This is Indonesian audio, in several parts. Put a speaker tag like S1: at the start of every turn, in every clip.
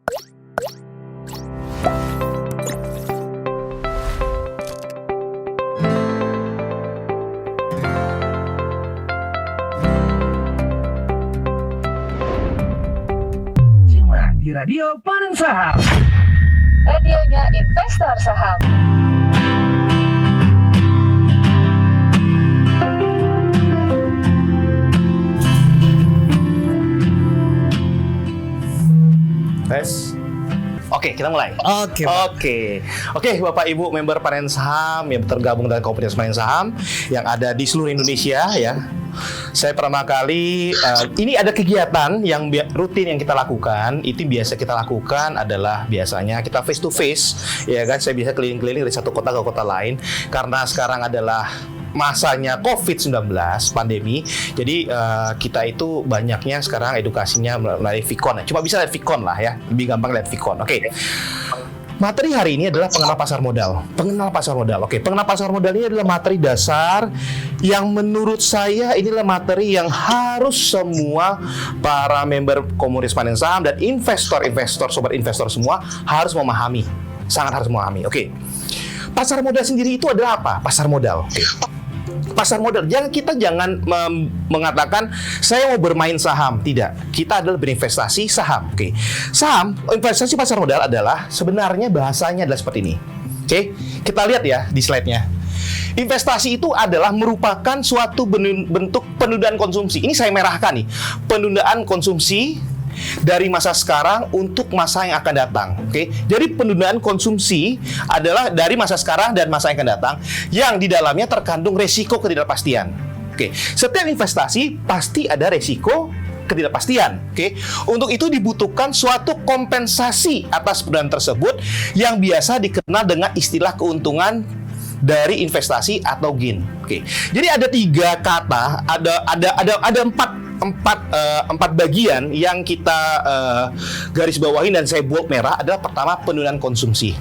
S1: Di Radio Panen Saham.
S2: Radionya investor saham.
S3: Tes. Oke, kita mulai.
S4: Oke.
S3: Oke, Bapak Ibu member Panen Saham yang tergabung dalam komunitas Panen Saham yang ada di seluruh Indonesia ya. Saya pertama kali ini ada kegiatan yang rutin yang kita lakukan. Itu biasa kita lakukan adalah biasanya kita face to face, ya kan. Saya bisa keliling-keliling dari satu kota ke kota lain karena sekarang adalah masanya COVID-19 pandemi. Jadi kita itu banyaknya sekarang edukasinya melalui Vicon. Cuma bisa lihat Vicon lah ya. Lebih gampang lihat Vicon. Oke. Materi hari ini adalah pengenal pasar modal. Pengenal pasar modal. Oke, pengenal pasar modal ini adalah materi dasar yang menurut saya inilah materi yang harus semua para member komunitas Panen Saham dan investor-investor, sobat investor semua harus memahami. Sangat harus memahami. Oke. Pasar modal sendiri itu adalah apa? Pasar modal. Oke. Pasar modal, jangan mengatakan saya mau bermain saham. Tidak, kita adalah berinvestasi saham. Oke. Saham, investasi pasar modal adalah sebenarnya bahasanya adalah seperti ini. Oke, kita lihat ya di slide-nya. Investasi itu adalah merupakan suatu bentuk penundaan konsumsi. Ini saya merahkan nih, penundaan konsumsi dari masa sekarang untuk masa yang akan datang. Oke. Jadi penundaan konsumsi adalah dari masa sekarang dan masa yang akan datang yang di dalamnya terkandung resiko ketidakpastian. Oke. Setiap investasi pasti ada resiko ketidakpastian. Oke. Untuk itu dibutuhkan suatu kompensasi atas penundaan tersebut yang biasa dikenal dengan istilah keuntungan dari investasi atau gain. Oke. Jadi ada tiga kata, ada empat bagian yang kita garis bawahi dan saya bold merah adalah pertama penundaan konsumsi.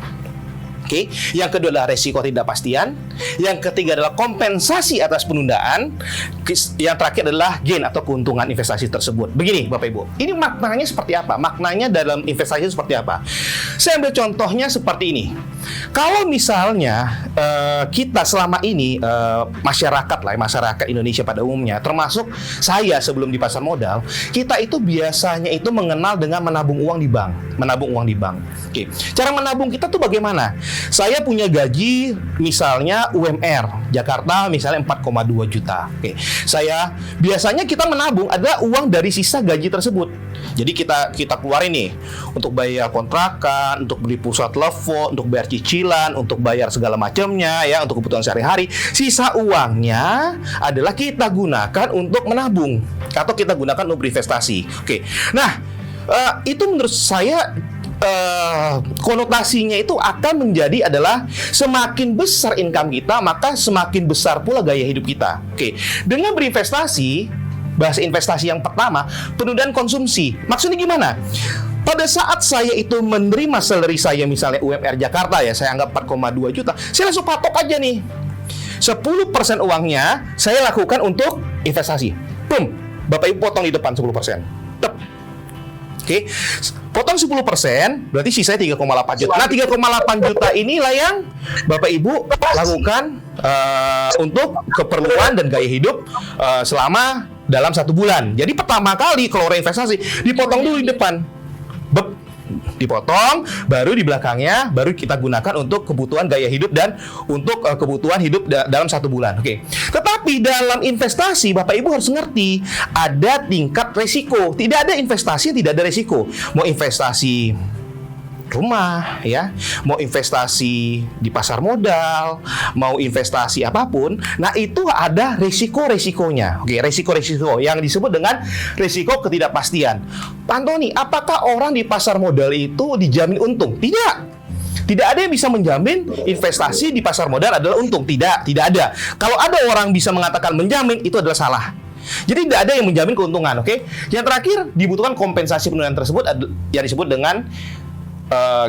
S3: Oke, yang kedua adalah resiko ketidakpastian, yang ketiga adalah kompensasi atas penundaan, yang terakhir adalah gain atau keuntungan investasi tersebut. Begini Bapak Ibu, ini maknanya seperti apa? Maknanya dalam investasi itu seperti apa? Saya ambil contohnya seperti ini. Kalau misalnya kita selama ini masyarakat Indonesia pada umumnya, termasuk saya sebelum di pasar modal, kita itu biasanya itu mengenal dengan menabung uang di bank. Oke, cara menabung kita tuh bagaimana? Saya punya gaji misalnya UMR Jakarta misalnya 4,2 juta. Oke. Biasanya kita menabung adalah uang dari sisa gaji tersebut. Jadi kita keluarin nih untuk bayar kontrakan, untuk beli pulsa telepon, untuk bayar cicilan, untuk bayar segala macamnya ya, untuk kebutuhan sehari-hari. Sisa uangnya adalah kita gunakan untuk menabung atau kita gunakan untuk berinvestasi. Oke. Nah, itu menurut saya konotasinya itu akan menjadi adalah semakin besar income kita, maka semakin besar pula gaya hidup kita. Oke. Dengan berinvestasi, bahasa investasi yang pertama, penundaan konsumsi. Maksudnya gimana? Pada saat saya itu menerima salary saya misalnya UMR Jakarta ya, saya anggap 4,2 juta, saya langsung patok aja nih. 10% uangnya saya lakukan untuk investasi. Boom. Bapak Ibu potong di depan 10%. Tep. Oke. Potong 10%, berarti sisanya 3,8 juta. Nah, 3,8 juta inilah yang Bapak Ibu lakukan untuk keperluan dan gaya hidup selama dalam 1 bulan. Jadi pertama kali kalau orang investasi, dipotong dulu di depan. Dipotong, baru di belakangnya baru kita gunakan untuk kebutuhan gaya hidup dan untuk kebutuhan hidup dalam 1 bulan. Oke. Tetapi dalam investasi Bapak Ibu harus ngerti ada tingkat resiko. Tidak ada investasi yang tidak ada resiko. Mau investasi rumah ya, mau investasi di pasar modal, mau investasi apapun, nah itu ada resiko-resikonya. Oke, resiko-resiko yang disebut dengan resiko ketidakpastian. Pak Antoni, apakah orang di pasar modal itu dijamin untung? Tidak. Tidak ada yang bisa menjamin investasi di pasar modal adalah untung. Tidak ada. Kalau ada orang bisa mengatakan menjamin, itu adalah salah. Jadi tidak ada yang menjamin keuntungan, oke? Yang terakhir, dibutuhkan kompensasi penundaan tersebut yang disebut dengan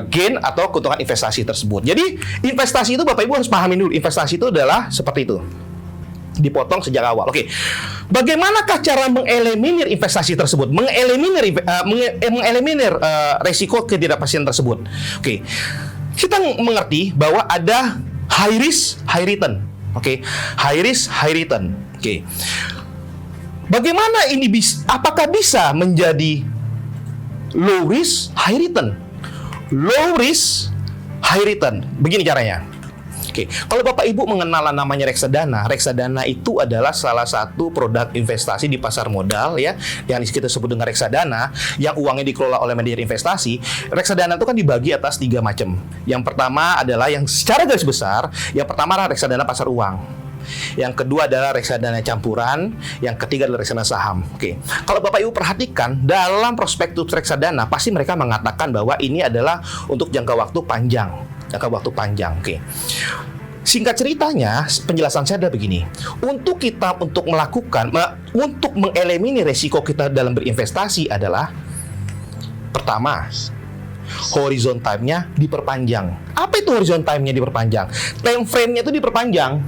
S3: gain atau keuntungan investasi tersebut. Jadi investasi itu Bapak Ibu harus pahami dulu. Investasi itu adalah seperti itu. dipotong sejak awal. Oke. Bagaimanakah cara mengeliminir investasi tersebut? Mengeliminir resiko ketidakpastian tersebut. Oke. Kita mengerti bahwa ada high risk, high return. Oke. High risk, high return. Oke. Bagaimana ini apakah bisa menjadi low risk, high return? Low risk, high return. Begini caranya. Oke, kalau Bapak Ibu mengenal namanya reksadana, reksadana itu adalah salah satu produk investasi di pasar modal ya, yang kita sebut dengan reksadana, yang uangnya dikelola oleh manajer investasi. Reksadana itu kan dibagi atas 3 macam. Yang pertama adalah yang secara garis besar, yang pertama adalah reksadana pasar uang. Yang kedua adalah reksadana campuran, yang ketiga adalah reksadana saham. Oke. Kalau Bapak Ibu perhatikan dalam prospektus reksadana, pasti mereka mengatakan bahwa ini adalah untuk jangka waktu panjang. Jangka waktu panjang. Oke. Singkat ceritanya, penjelasan saya adalah begini. Untuk mengeliminir resiko kita dalam berinvestasi adalah pertama, horizon time-nya diperpanjang. Apa itu horizon time-nya diperpanjang? Time frame-nya itu diperpanjang.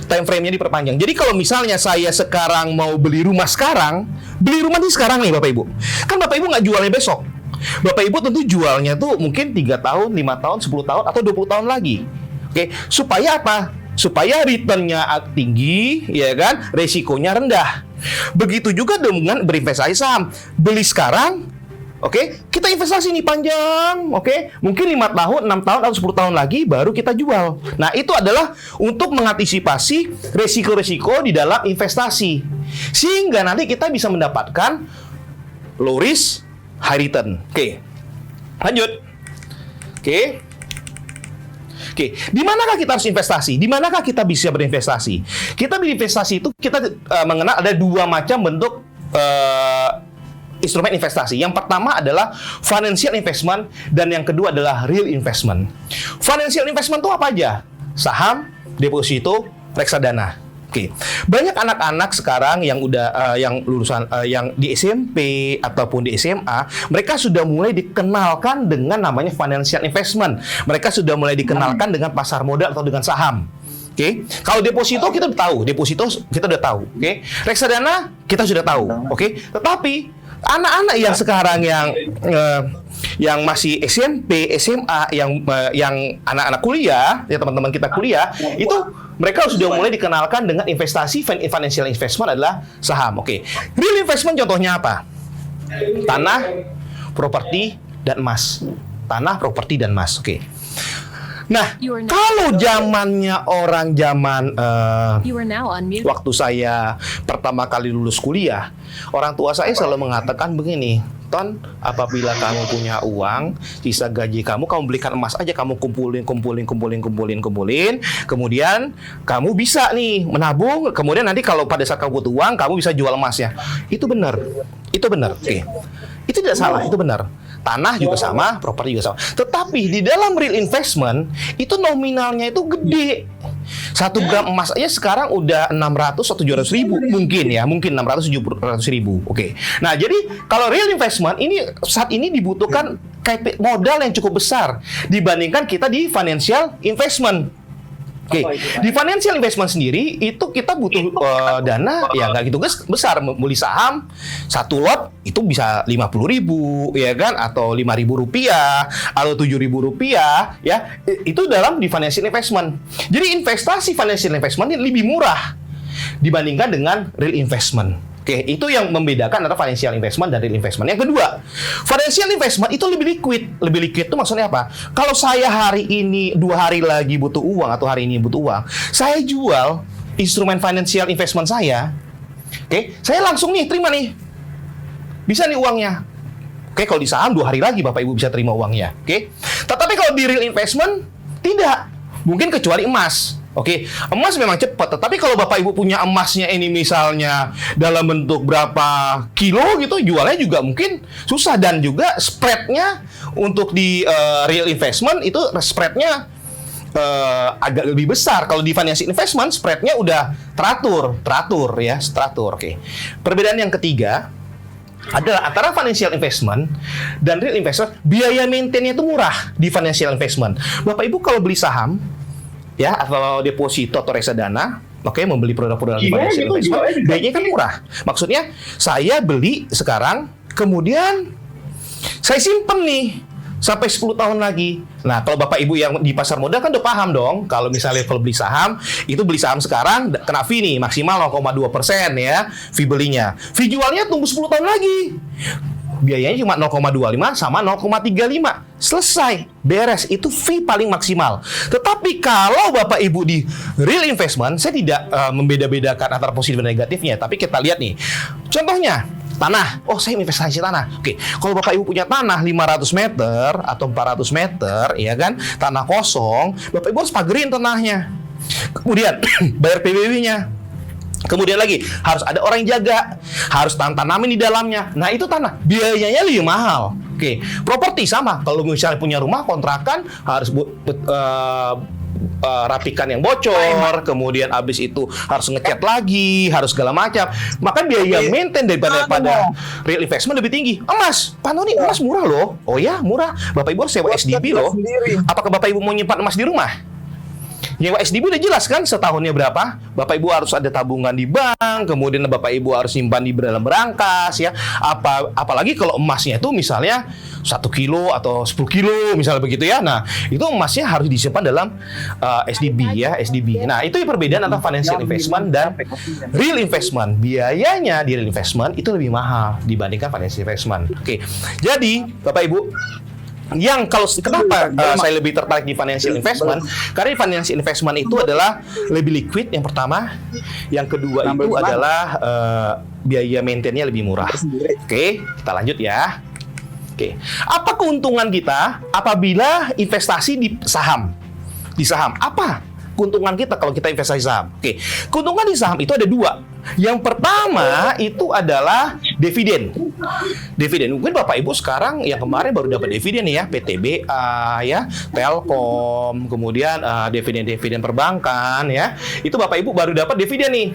S3: Time frame-nya diperpanjang. Jadi kalau misalnya saya sekarang mau beli rumah sekarang, beli rumah ini sekarang nih Bapak Ibu. Kan Bapak Ibu nggak jualnya besok. Bapak Ibu tentu jualnya tuh mungkin 3 tahun, 5 tahun, 10 tahun, atau 20 tahun lagi. Oke, supaya apa? Supaya return-nya tinggi, ya kan? Resikonya rendah. Begitu juga dengan berinvestasi saham. Beli sekarang, oke, kita investasi nih panjang, oke, mungkin 5 tahun, 6 tahun, atau 10 tahun lagi baru kita jual. Nah, itu adalah untuk mengantisipasi resiko-resiko di dalam investasi. Sehingga nanti kita bisa mendapatkan low risk, high return. Oke, lanjut. Oke, di manakah kita harus investasi? Di manakah kita bisa berinvestasi? Kita berinvestasi itu kita mengenal ada 2 macam bentuk instrumen investasi. Yang pertama adalah financial investment dan yang kedua adalah real investment. Financial investment itu apa aja? Saham, deposito, reksadana. Oke, banyak anak-anak sekarang yang udah yang lulusan yang di SMP ataupun di SMA, mereka sudah mulai dikenalkan dengan namanya financial investment. Mereka sudah mulai dikenalkan dengan pasar modal atau dengan saham. Oke, kalau deposito kita udah tahu, Oke, reksadana kita sudah tahu. Oke, tetapi anak-anak yang sekarang yang masih SMP, SMA, yang anak-anak kuliah, ya teman-teman kita kuliah, itu mereka sudah mulai dikenalkan dengan investasi financial investment adalah saham. Oke. Real investment contohnya apa? Tanah, properti, dan emas. Tanah, properti, dan emas. Oke. Nah, kalau zamannya waktu saya pertama kali lulus kuliah, orang tua saya selalu mengatakan begini, Ton, apabila kamu punya uang, sisa gaji kamu belikan emas aja, kamu kumpulin, kemudian kamu bisa nih menabung, kemudian nanti kalau pada saat kamu butuh uang, kamu bisa jual emasnya. Itu benar. Oke. Itu tidak salah, itu benar. Tanah juga sama, properti juga sama. Tetapi di dalam real investment itu nominalnya itu gede. 1 gram emas aja sekarang udah 600 atau 700 ribu mungkin 600 700 ribu. Oke. Nah, jadi kalau real investment ini saat ini dibutuhkan modal yang cukup besar dibandingkan kita di financial investment. Oke, di financial investment sendiri itu kita butuh dana ya nggak gitu besar. Beli saham 1 lot itu bisa 50 ribu ya kan, atau 5 ribu rupiah atau 7 ribu rupiah ya, itu dalam di financial investment. Jadi investasi financial investment ini lebih murah dibandingkan dengan real investment. Oke, itu yang membedakan antara financial investment dan real investment. Yang kedua, financial investment itu lebih liquid. Lebih liquid itu maksudnya apa? Kalau saya hari ini 2 hari lagi butuh uang atau hari ini butuh uang, saya jual instrumen financial investment saya. Oke, saya langsung nih terima nih. Bisa nih uangnya. Oke, kalau di saham 2 hari lagi Bapak Ibu bisa terima uangnya. Oke. Tetapi kalau di real investment tidak. Mungkin kecuali emas. Oke, emas memang cepat, tetapi kalau Bapak Ibu punya emasnya ini misalnya dalam bentuk berapa kilo gitu, jualnya juga mungkin susah, dan juga spreadnya untuk di real investment itu spreadnya agak lebih besar. Kalau di financial investment spreadnya udah teratur. Oke. Perbedaan yang ketiga adalah antara financial investment dan real investment, biaya maintainnya itu murah di financial investment. Bapak Ibu kalau beli saham ya atau deposito atau reksadana, Oke, membeli produk-produk financial investment, biayanya kan murah. Maksudnya, saya beli sekarang, kemudian saya simpen nih sampai 10 tahun lagi. Nah, kalau Bapak Ibu yang di pasar modal kan udah paham dong. Kalau misalnya kalau beli saham, itu beli saham sekarang kena fee nih, maksimal 0,2% ya, fee belinya. Fee jualnya tunggu 10 tahun lagi. Biayanya cuma 0,25 sama 0,35. Selesai, beres. Itu fee paling maksimal. Tetapi kalau Bapak Ibu di real investment, saya tidak membeda-bedakan antara positif dan negatifnya. Tapi kita lihat nih, contohnya tanah. Oh, saya investasi tanah. Oke, kalau Bapak Ibu punya tanah 500 meter atau 400 meter, ya kan, tanah kosong, Bapak Ibu harus pagerin tanahnya. Kemudian bayar PBB-nya. Kemudian lagi harus ada orang yang jaga, harus tanamin di dalamnya. Nah, itu tanah biayanya lebih mahal. Oke, properti sama. Kalau misalnya punya rumah kontrakan harus rapikan yang bocor, kemudian abis itu harus ngecat lagi, harus segala macam. Maka biaya maintain daripada real investment lebih tinggi. Emas, Pak Noni, emas murah loh. Oh ya, murah. Bapak Ibu harus sewa SDB loh. Apakah Bapak Ibu mau nyimpan emas di rumah? Nyewa SDB udah jelas kan setahunnya berapa. Bapak Ibu harus ada tabungan di bank, kemudian Bapak Ibu harus simpan di dalam berangkas ya. Apalagi kalau emasnya itu misalnya 1 kilo atau 10 kilo misalnya begitu ya. Nah, itu emasnya harus disimpan dalam SDB ya, SDB. Nah, itu perbedaan antara financial investment dan real investment. Biayanya di real investment itu lebih mahal dibandingkan financial investment. Oke. Jadi, Bapak Ibu, kenapa saya lebih tertarik di financial investment? Karena financial investment itu adalah lebih liquid yang pertama, yang kedua itu adalah biaya maintainnya lebih murah. Oke, kita lanjut ya. Oke, apa keuntungan kita apabila investasi di saham? Di saham apa keuntungan kita kalau kita investasi saham? Oke, keuntungan di saham itu ada dua. Yang pertama itu adalah dividen. Dividen. Mungkin Bapak Ibu sekarang yang kemarin baru dapat dividen nih ya, PTBA ya, Telkom, kemudian dividen-dividen perbankan ya. Itu Bapak Ibu baru dapat dividen nih.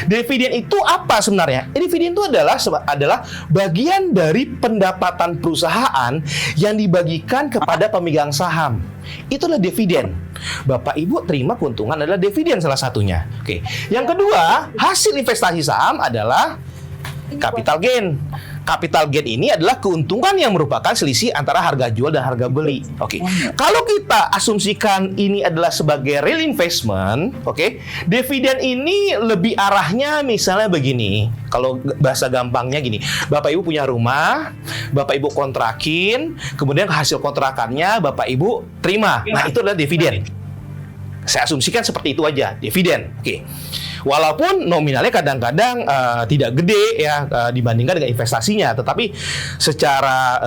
S3: Dividen itu apa sebenarnya? Dividen itu adalah bagian dari pendapatan perusahaan yang dibagikan kepada pemegang saham. Itulah dividen. Bapak Ibu terima keuntungan adalah dividen salah satunya. Oke. Yang kedua, hasil investasi saham adalah capital gain. Capital gain ini adalah keuntungan yang merupakan selisih antara harga jual dan harga beli. Oke. Kalau kita asumsikan ini adalah sebagai real investment, oke, dividen ini lebih arahnya misalnya begini. Kalau bahasa gampangnya gini, Bapak Ibu punya rumah, Bapak Ibu kontrakin, kemudian hasil kontrakannya Bapak Ibu terima. Nah, itu adalah dividen. Saya asumsikan seperti itu aja, dividen. Oke. Walaupun nominalnya kadang-kadang tidak gede ya dibandingkan dengan investasinya, tetapi secara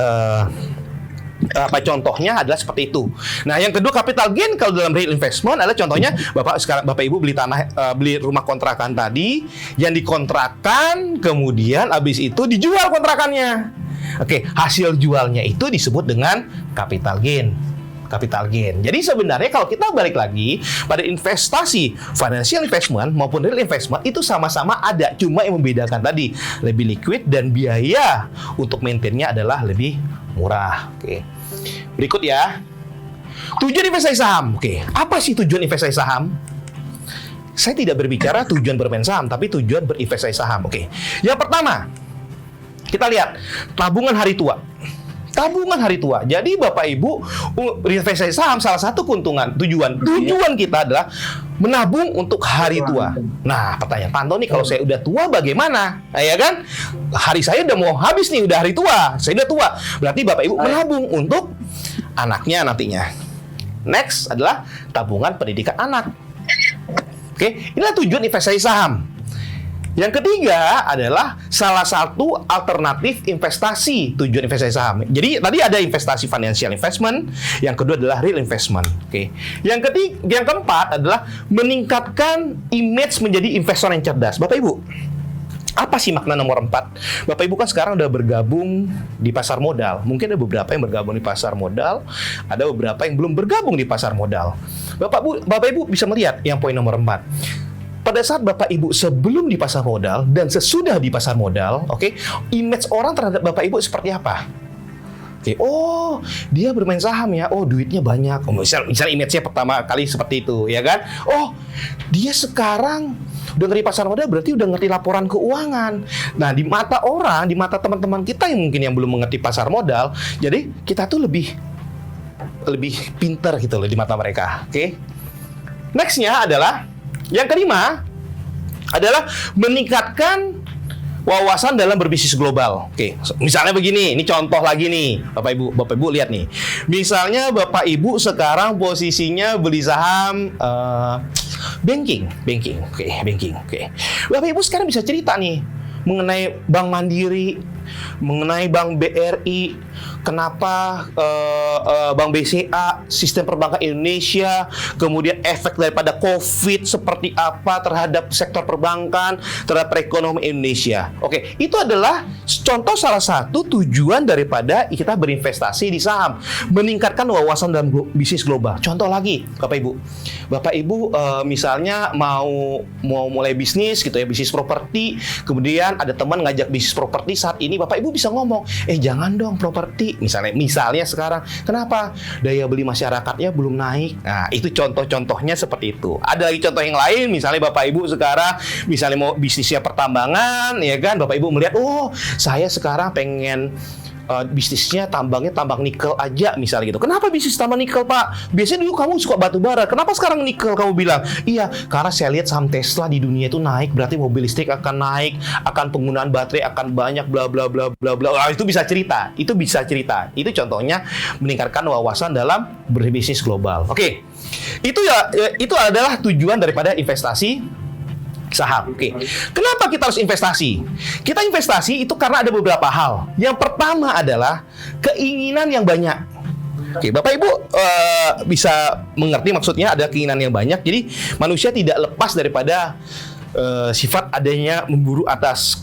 S3: contohnya adalah seperti itu. Nah, yang kedua capital gain kalau dalam real investment adalah contohnya Bapak Ibu beli beli rumah kontrakan tadi yang dikontrakkan, kemudian habis itu dijual kontrakannya. Oke, hasil jualnya itu disebut dengan capital gain. Capital gain. Jadi sebenarnya kalau kita balik lagi pada investasi financial investment maupun real investment itu sama-sama ada, cuma yang membedakan tadi lebih liquid dan biaya untuk maintainnya adalah lebih murah. Oke. Berikut ya. Tujuan investasi saham. Oke. Apa sih tujuan investasi saham? Saya tidak berbicara tujuan bermain saham, tapi tujuan berinvestasi saham. Oke. Yang pertama, kita lihat tabungan hari tua. Tabungan hari tua. Jadi Bapak Ibu investasi saham salah satu keuntungan tujuan kita adalah menabung untuk hari tua. Nah, pertanyaan Pak Antoni, kalau saya udah tua bagaimana? Nah, ya kan? Hari saya udah mau habis nih, udah hari tua. Saya udah tua. Berarti Bapak Ibu menabung untuk anaknya nantinya. Next adalah tabungan pendidikan anak. Oke, inilah tujuan investasi saham. Yang ketiga adalah salah satu alternatif investasi tujuan investasi saham. Jadi tadi ada investasi financial investment, yang kedua adalah real investment. Oke. Yang keempat adalah meningkatkan image menjadi investor yang cerdas. Bapak Ibu, apa sih makna nomor 4? Bapak Ibu kan sekarang udah bergabung di pasar modal. Mungkin ada beberapa yang bergabung di pasar modal, ada beberapa yang belum bergabung di pasar modal. Bapak Ibu bisa melihat yang poin nomor 4. Pada saat Bapak Ibu sebelum di pasar modal dan sesudah di pasar modal, oke, image orang terhadap Bapak Ibu seperti apa? Oke, oh dia bermain saham ya, oh duitnya banyak. Oh, misal image-nya pertama kali seperti itu, ya kan? Oh dia sekarang udah ngerti pasar modal, berarti udah ngerti laporan keuangan. Nah di mata orang, di mata teman-teman kita yang mungkin yang belum mengerti pasar modal, jadi kita tuh lebih pintar gitu loh di mata mereka. Oke, nextnya adalah yang kelima adalah meningkatkan wawasan dalam berbisnis global. Oke, misalnya begini, ini contoh lagi nih, Bapak Ibu lihat nih. Misalnya Bapak Ibu sekarang posisinya beli saham banking. Oke. Bapak Ibu sekarang bisa cerita nih mengenai Bank Mandiri, mengenai Bank BRI, kenapa Bank BCA, sistem perbankan Indonesia, kemudian efek daripada COVID seperti apa terhadap sektor perbankan, terhadap perekonomian Indonesia. Oke, itu adalah contoh salah satu tujuan daripada kita berinvestasi di saham, meningkatkan wawasan dalam bisnis global. Contoh lagi, Bapak Ibu misalnya mau mulai bisnis gitu ya, bisnis properti, kemudian ada teman ngajak bisnis properti saat ini, Bapak Ibu bisa ngomong, jangan dong properti, misalnya sekarang, kenapa? Daya beli masyarakatnya belum naik. Nah, itu contoh-contohnya seperti itu. Ada lagi contoh yang lain, misalnya Bapak Ibu sekarang, misalnya mau bisnisnya pertambangan, ya kan? Bapak Ibu melihat, oh, saya sekarang pengen bisnisnya tambang nikel aja misalnya gitu. Kenapa bisnis tambang nikel, Pak? Biasanya dulu kamu suka batu bara. Kenapa sekarang nikel kamu bilang? Iya, karena saya lihat saham Tesla di dunia itu naik, berarti mobil listrik akan naik, akan penggunaan baterai akan banyak, bla bla bla bla bla. Itu bisa cerita. Itu contohnya meningkatkan wawasan dalam berbisnis global. Oke. Itu adalah tujuan daripada investasi saham. Oke. Kenapa kita harus investasi? Kita investasi itu karena ada beberapa hal. Yang pertama adalah keinginan yang banyak. Oke, Bapak Ibu bisa mengerti maksudnya ada keinginan yang banyak. Jadi manusia tidak lepas daripada sifat adanya memburu atas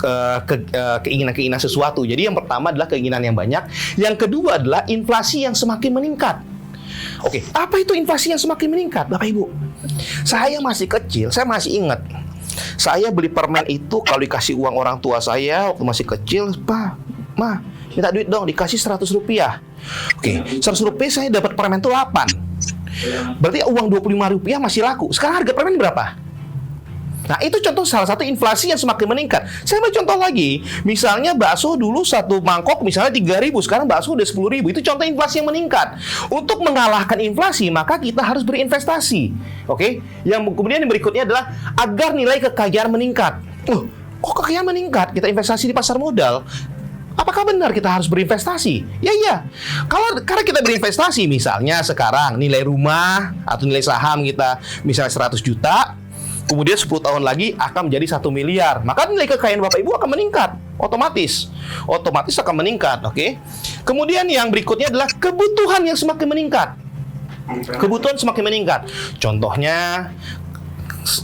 S3: keinginan-keinginan sesuatu. Jadi yang pertama adalah keinginan yang banyak. Yang kedua adalah inflasi yang semakin meningkat. Oke, apa itu inflasi yang semakin meningkat, Bapak Ibu? Saya masih kecil, saya masih ingat. Saya beli permen itu kalau dikasih uang orang tua saya waktu masih kecil, Pak, Ma, minta duit dong, dikasih 100 rupiah. Oke, 100 rupiah saya dapat permen itu 8. Berarti uang 25 rupiah masih laku. Sekarang harga permen berapa? Nah, itu contoh salah satu inflasi yang semakin meningkat. Saya mau contoh lagi. Misalnya bakso dulu satu mangkok misalnya 3.000, sekarang bakso udah 10.000. Itu contoh inflasi yang meningkat. Untuk mengalahkan inflasi, maka kita harus berinvestasi. Oke? Kemudian yang berikutnya adalah agar nilai kekayaan meningkat. Kok kekayaan meningkat? Kita investasi di pasar modal. Apakah benar kita harus berinvestasi? Iya. Karena kita berinvestasi, misalnya sekarang nilai rumah atau nilai saham kita misalnya 100 juta, kemudian 10 tahun lagi akan menjadi 1 miliar. Maka nilai kekayaan Bapak Ibu akan meningkat. Otomatis akan meningkat. Oke. Kemudian yang berikutnya adalah kebutuhan yang semakin meningkat. Contohnya,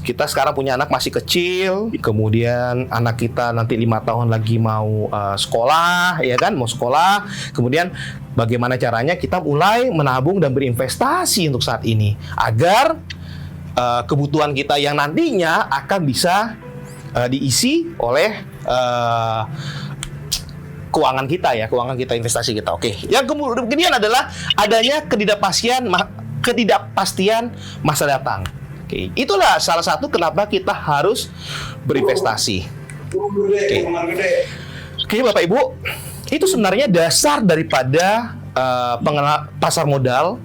S3: kita sekarang punya anak masih kecil, kemudian anak kita nanti 5 tahun lagi mau sekolah, ya kan? Mau sekolah. Kemudian bagaimana caranya kita mulai menabung dan berinvestasi untuk saat ini agar kebutuhan kita yang nantinya akan bisa diisi oleh keuangan kita investasi kita. Oke. Yang kemudian adalah adanya ketidakpastian masa datang. Oke. Itulah salah satu kenapa kita harus berinvestasi. Oke, Bapak Ibu, itu sebenarnya dasar daripada pengenalan pasar modal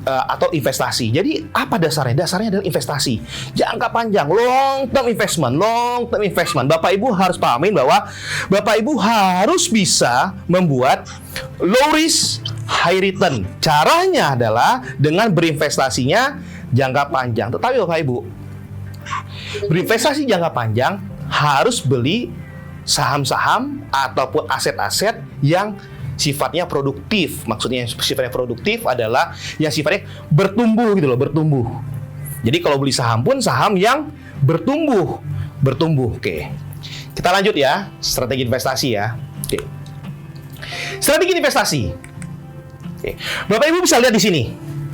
S3: atau investasi. Jadi apa dasarnya? Dasarnya adalah investasi jangka panjang, long term investment. Bapak Ibu harus pahamin bahwa Bapak Ibu harus bisa membuat low risk high return. Caranya adalah dengan berinvestasinya jangka panjang. Tetapi Bapak Ibu, berinvestasi jangka panjang harus beli saham-saham ataupun aset-aset yang sifatnya produktif. Maksudnya sifatnya produktif adalah yang sifatnya bertumbuh gitu loh, bertumbuh. Jadi kalau beli saham pun saham yang bertumbuh. Oke. Kita lanjut ya, strategi investasi ya. Oke. Strategi investasi. Oke. Bapak Ibu bisa lihat di sini.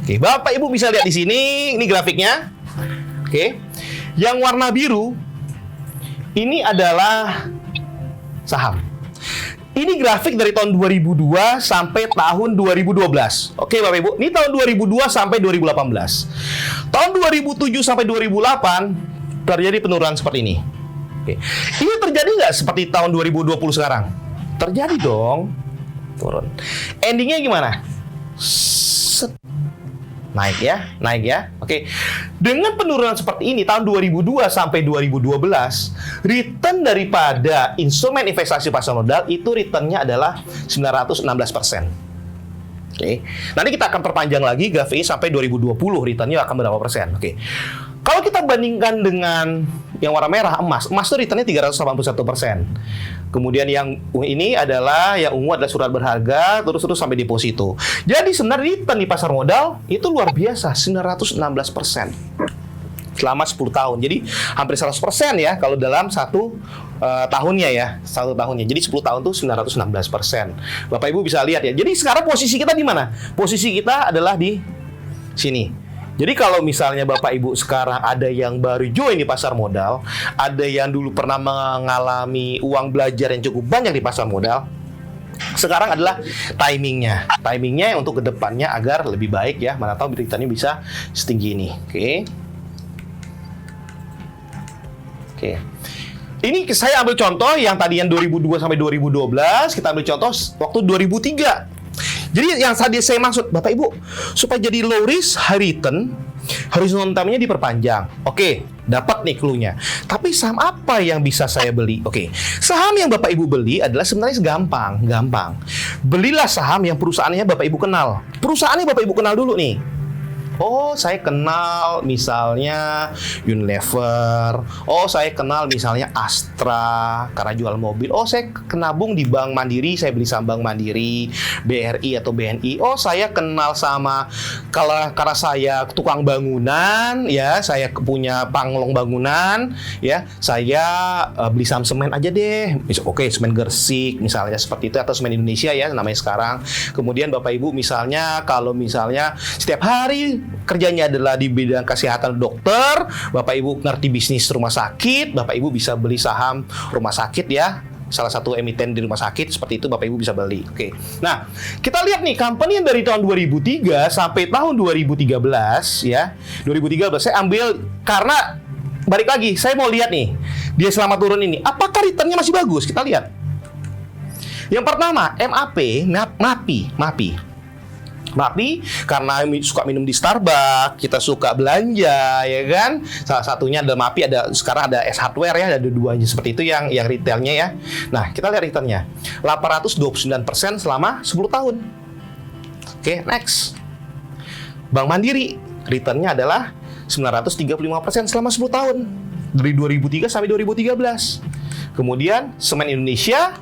S3: Oke, Bapak Ibu bisa lihat di sini, ini grafiknya. Oke. Yang warna biru ini adalah saham. Ini grafik dari tahun 2002 sampai tahun 2012. Oke Bapak Ibu, ini tahun 2002 sampai 2018. Tahun 2007 sampai 2008 terjadi penurunan seperti ini. Oke. Ini terjadi nggak seperti tahun 2020 sekarang? Terjadi dong. Turun. Endingnya gimana? Set. Naik ya. Oke. Dengan penurunan seperti ini tahun 2002 sampai 2012, return daripada instrumen investasi pasar modal itu returnnya adalah 916%. Oke. Nanti kita akan perpanjang lagi grafik sampai 2020 returnnya akan berapa persen. Oke. Kalau kita bandingkan dengan yang warna merah, emas itu returnnya 381%. Kemudian yang ini adalah, yang ungu adalah surat berharga, terus sampai deposito. Jadi sebenarnya return di pasar modal itu luar biasa, 916% selama 10 tahun. Jadi hampir 100% ya kalau dalam satu tahunnya ya, satu tahunnya. Jadi 10 tahun tuh 916%. Bapak Ibu bisa lihat ya. Jadi sekarang posisi kita di mana? Posisi kita adalah di sini. Jadi kalau misalnya Bapak Ibu sekarang ada yang baru join di pasar modal, ada yang dulu pernah mengalami uang belajar yang cukup banyak di pasar modal, sekarang adalah timingnya. Timingnya untuk kedepannya agar lebih baik ya. Mana tahu beritanya bisa setinggi ini. Oke. Ini saya ambil contoh yang tadi yang 2002 sampai 2012, kita ambil contoh waktu 2003. Jadi yang tadi saya maksud, Bapak Ibu, supaya jadi low risk, high return, horizontal time-nya diperpanjang. Oke, dapat nih clue-nya. Tapi saham apa yang bisa saya beli? Oke, saham yang Bapak Ibu beli adalah sebenarnya gampang. Belilah saham yang perusahaannya Bapak Ibu kenal. Perusahaannya Bapak Ibu kenal dulu nih. Oh, saya kenal misalnya Unilever. Oh, saya kenal misalnya Astra karena jual mobil. Oh, saya kenabung di Bank Mandiri, saya beli saham Bank Mandiri, BRI atau BNI. Oh, saya kenal sama karena saya tukang bangunan, ya, saya punya panglong bangunan, ya. Saya beli saham semen aja deh. Oke, semen Gersik misalnya seperti itu, atau semen Indonesia ya namanya sekarang. Kemudian Bapak Ibu misalnya kalau misalnya setiap hari kerjanya adalah di bidang kesehatan dokter, Bapak Ibu ngerti bisnis rumah sakit, Bapak Ibu bisa beli saham rumah sakit ya. Salah satu emiten di rumah sakit seperti itu Bapak Ibu bisa beli. Oke. Nah, kita lihat nih company yang dari tahun 2003 sampai tahun 2013 ya. 2013 saya ambil karena balik lagi, saya mau lihat nih. Dia selama turun ini, apakah returnnya masih bagus? Kita lihat. Yang pertama, MAPI karena suka minum di Starbucks, kita suka belanja ya kan. Salah satunya ada MAPI, sekarang ada S Hardware ya, ada duanya seperti itu yang retailnya ya. Nah, kita lihat returnnya 829% selama 10 tahun. Oke, next. Bank Mandiri returnnya adalah 935% selama 10 tahun dari 2003 sampai 2013. Kemudian Semen Indonesia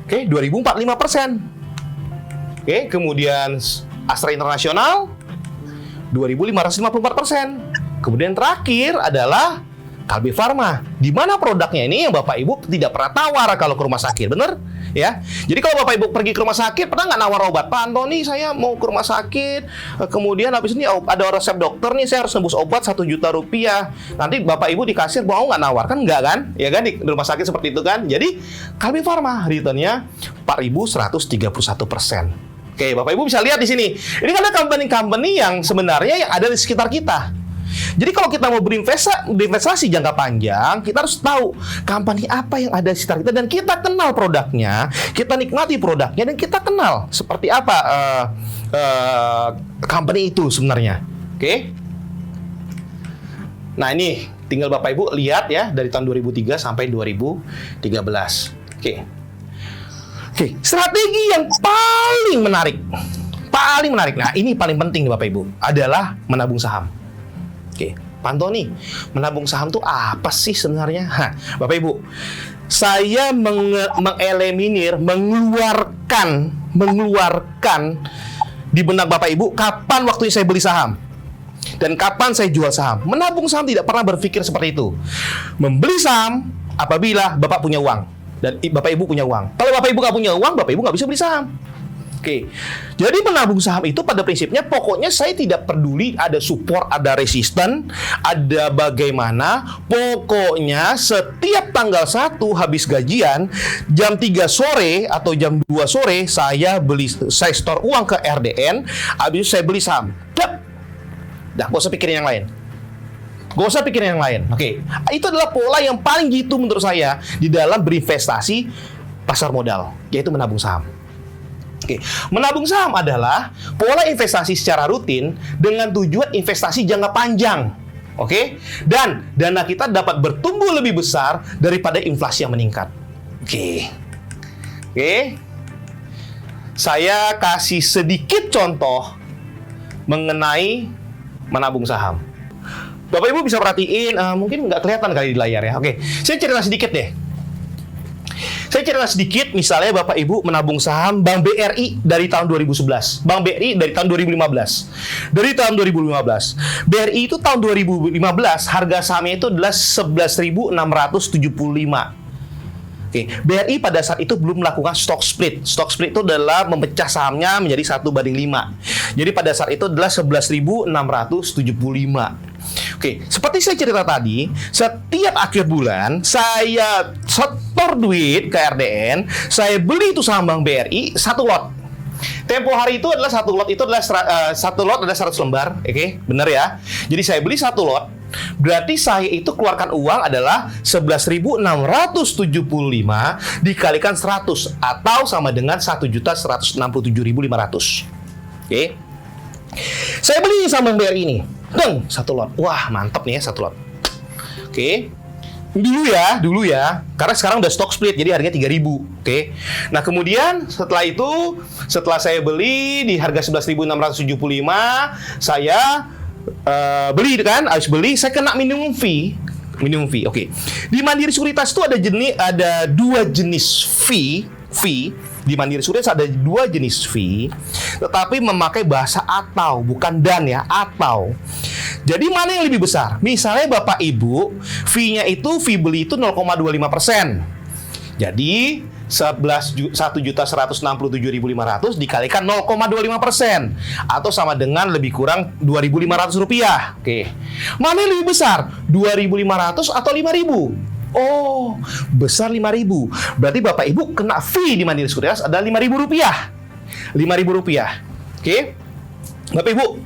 S3: 2045%. Oke, kemudian Astra Internasional 2.554%. Kemudian terakhir adalah Kalbe Farma. Di mana produknya ini yang Bapak Ibu tidak pernah tawar kalau ke rumah sakit, bener? Ya. Jadi kalau Bapak Ibu pergi ke rumah sakit, pernah nggak nawar obat? Pak Antoni, saya mau ke rumah sakit, kemudian habis ini ada resep dokter nih, saya harus nebus obat 1 juta rupiah. Nanti Bapak Ibu di kasir mau nggak nawar? Kan nggak kan? Ya kan, di rumah sakit seperti itu kan? Jadi Kalbe Farma returnnya 4.131%. Oke, Bapak Ibu bisa lihat di sini. Ini kan ada company-company yang sebenarnya yang ada di sekitar kita. Jadi kalau kita mau berinvestasi jangka panjang, kita harus tahu company apa yang ada di sekitar kita dan kita kenal produknya, kita nikmati produknya dan kita kenal seperti apa company itu sebenarnya. Oke. Nah, ini tinggal Bapak Ibu lihat ya dari tahun 2003 sampai 2013. Oke, strategi yang paling menarik. Nah, ini paling penting nih Bapak Ibu, adalah menabung saham. Oke, Pak Antoni, menabung saham itu apa sih sebenarnya? Bapak Ibu, saya mengeliminir, mengeluarkan di benak Bapak Ibu kapan waktunya saya beli saham dan kapan saya jual saham. Menabung saham tidak pernah berpikir seperti itu. Membeli saham apabila Bapak punya uang dan Bapak Ibu punya uang. Kalau Bapak Ibu nggak punya uang, Bapak Ibu nggak bisa beli saham. Oke, jadi menabung saham itu pada prinsipnya pokoknya saya tidak peduli ada support, ada resisten, ada bagaimana. Pokoknya setiap tanggal 1 habis gajian, jam 3 sore atau jam 2 sore saya store uang ke RDN, habis itu saya beli saham. Dah, gak usah pikirin yang lain. Gak usah pikirin yang lain. Oke, itu adalah pola yang paling jitu menurut saya di dalam berinvestasi pasar modal, yaitu menabung saham. Oke, menabung saham adalah pola investasi secara rutin dengan tujuan investasi jangka panjang. Oke, dan dana kita dapat bertumbuh lebih besar daripada inflasi yang meningkat. Oke. Saya kasih sedikit contoh mengenai menabung saham. Bapak Ibu bisa perhatiin, mungkin nggak kelihatan kali di layar ya. Oke, saya cerita sedikit deh. Misalnya Bapak Ibu menabung saham Bank BRI dari tahun 2011, Bank BRI dari tahun 2015. Dari tahun 2015, BRI itu tahun 2015 harga sahamnya itu adalah 11.675. Oke, BRI pada saat itu belum melakukan stock split. Stock split itu adalah memecah sahamnya menjadi 1/5. Jadi pada saat itu adalah 11.675. Oke, seperti saya cerita tadi, setiap akhir bulan saya setor duit ke RDN, saya beli itu saham Bank BRI satu lot. Tempo hari itu adalah satu lot ada 100 lembar, oke, benar ya. Jadi saya beli satu lot, berarti saya itu keluarkan uang adalah 11.675 dikalikan 100 atau sama dengan 1.167.500. Oke. Saya beli saham Bank BRI ini. Satu lot. Wah, mantap nih ya satu lot. Oke. Dulu ya. Karena sekarang udah stock split jadi harganya 3.000. Oke. Nah, kemudian setelah saya beli di harga 11.675, saya beli kan, habis beli saya kena minimum fee. Oke. Di Mandiri Sekuritas itu ada dua jenis fee. Di Mandiri Sekuritas ada dua jenis fee, tetapi memakai bahasa atau, bukan dan ya, atau. Jadi mana yang lebih besar? Misalnya Bapak Ibu, fee-nya itu, fee beli itu 0,25%. Jadi 1.167.500 dikalikan 0,25% atau sama dengan lebih kurang Rp2.500. Oke. Mana yang lebih besar? 2.500 atau 5.000? Oh, besar 5.000. Berarti Bapak Ibu kena fee di Mandiri Sekuritas ada Rp5.000. Rp5.000. Oke? Bapak Ibu,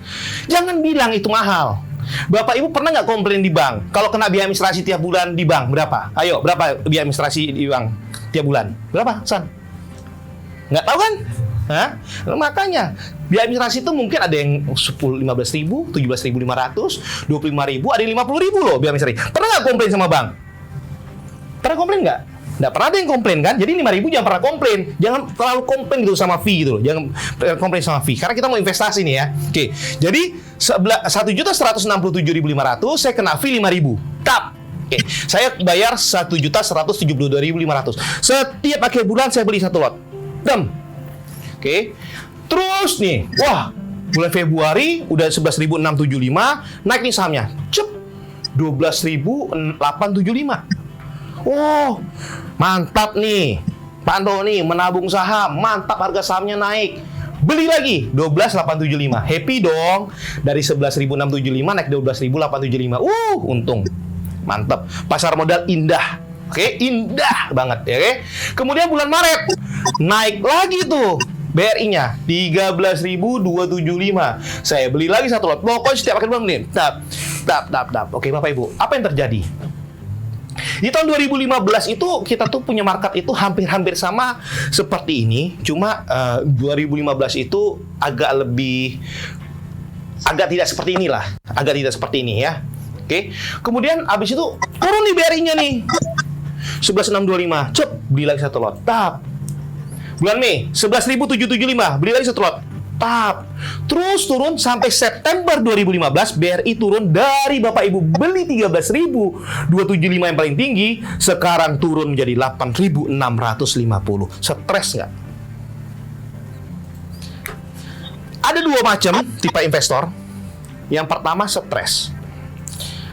S3: jangan bilang itu mahal. Bapak Ibu pernah nggak komplain di bank? Kalau kena biaya administrasi tiap bulan di bank, berapa? Ayo, berapa biaya administrasi di bank tiap bulan? Berapa, San? Nggak tahu kan? Hah? Makanya, biaya administrasi itu mungkin ada yang 15.000, 17.500, 25.000, ada yang 50.000 loh biaya administrasi. Pernah nggak komplain sama bank? Pernah komplain nggak? Nggak pernah ada yang komplain kan? Jadi 5.000 jangan pernah komplain. Jangan terlalu komplain gitu sama fee gitu loh. Jangan komplain sama fee. Karena kita mau investasi nih ya. Oke. Jadi 1.167.500 saya kena fee 5.000. Tap. Oke. Saya bayar 1.172.500. Setiap akhir bulan saya beli satu lot. Dem. Oke. Terus nih. Wah. Bulan Februari udah 11.675. Naik nih sahamnya. Cep. 12.875. Oh, mantap nih Pak Antoni menabung saham, mantap harga sahamnya naik. Beli lagi 12.875. Happy dong. Dari 11.675 naik 12.875. Untung. Mantap. Pasar modal indah. Oke, indah banget ya, oke. Kemudian bulan Maret naik lagi tuh BRI-nya 13.275. Saya beli lagi satu lot. Pokoknya setiap akhir bulan nih. Tap. Oke, Bapak Ibu, apa yang terjadi? Di tahun 2015 itu kita tuh punya market itu hampir sama seperti ini. Cuma 2015 itu agak tidak seperti inilah. Agak tidak seperti ini ya. Oke. Kemudian abis itu turun nih BRI-nya nih. 11.625. Cep, beli lagi satu lot. Tap. Bulan Mei 11.775. Beli lagi satu lot. Tap. Terus turun sampai September 2015 BRI turun dari Bapak Ibu beli 13.275 yang paling tinggi, sekarang turun menjadi 8.650. Stres nggak? Ada dua macam tipe investor. Yang pertama stres.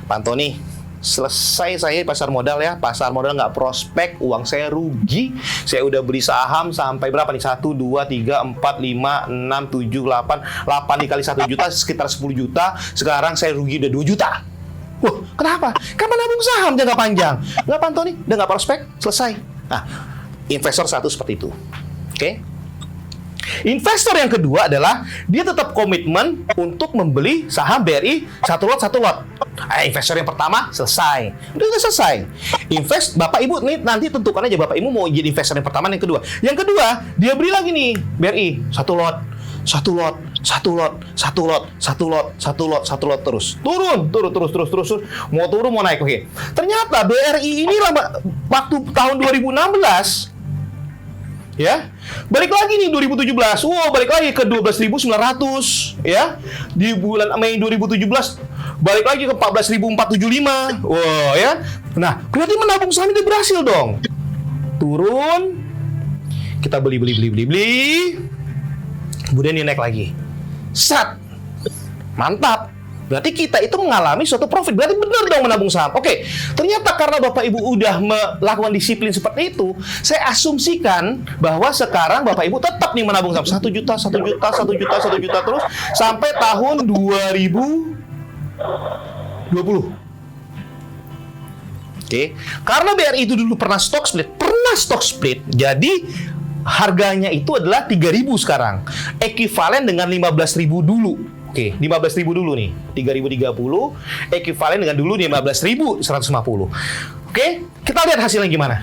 S3: Pak Antoni, selesai saya di pasar modal ya. Pasar modal nggak prospek, uang saya rugi. Saya udah beli saham sampai berapa nih? 1, 2, 3, 4, 5, 6, 7, 8 dikali 1 juta sekitar 10 juta. Sekarang saya rugi udah 2 juta. Wah, kenapa? Karena nabung saham jangka panjang. Nggak pantau nih, udah nggak prospek, selesai. Nah, investor satu seperti itu. Oke? Investor yang kedua adalah dia tetap komitmen untuk membeli saham BRI satu lot. Investor yang pertama selesai, udah selesai. Bapak Ibu nih nanti tentukan aja Bapak Ibu mau jadi investor yang pertama, yang kedua. Yang kedua dia beli lagi nih BRI satu lot terus turun, mau turun mau naik. Oke. Ternyata BRI ini waktu tahun 2016 ya, balik lagi nih 2017. Balik lagi ke 12.900 ya. Di bulan Mei 2017 balik lagi ke 14.475. Ya. Nah, berarti menabung saham itu berhasil dong. Turun. Kita beli. Kemudian dia naik lagi. Sat. Mantap. Berarti kita itu mengalami suatu profit. Berarti benar dong menabung saham. Oke, ternyata karena Bapak Ibu udah melakukan disiplin seperti itu, saya asumsikan bahwa sekarang Bapak Ibu tetap nih menabung saham 1 juta terus sampai tahun 2020. Oke, karena BRI itu dulu pernah stock split, jadi harganya itu adalah 3.000 sekarang. Ekuivalen dengan 15.000 dulu. Oke, 15.000 dulu nih. 3.030 ekuivalen dengan dulu 15.150. Oke, kita lihat hasilnya gimana.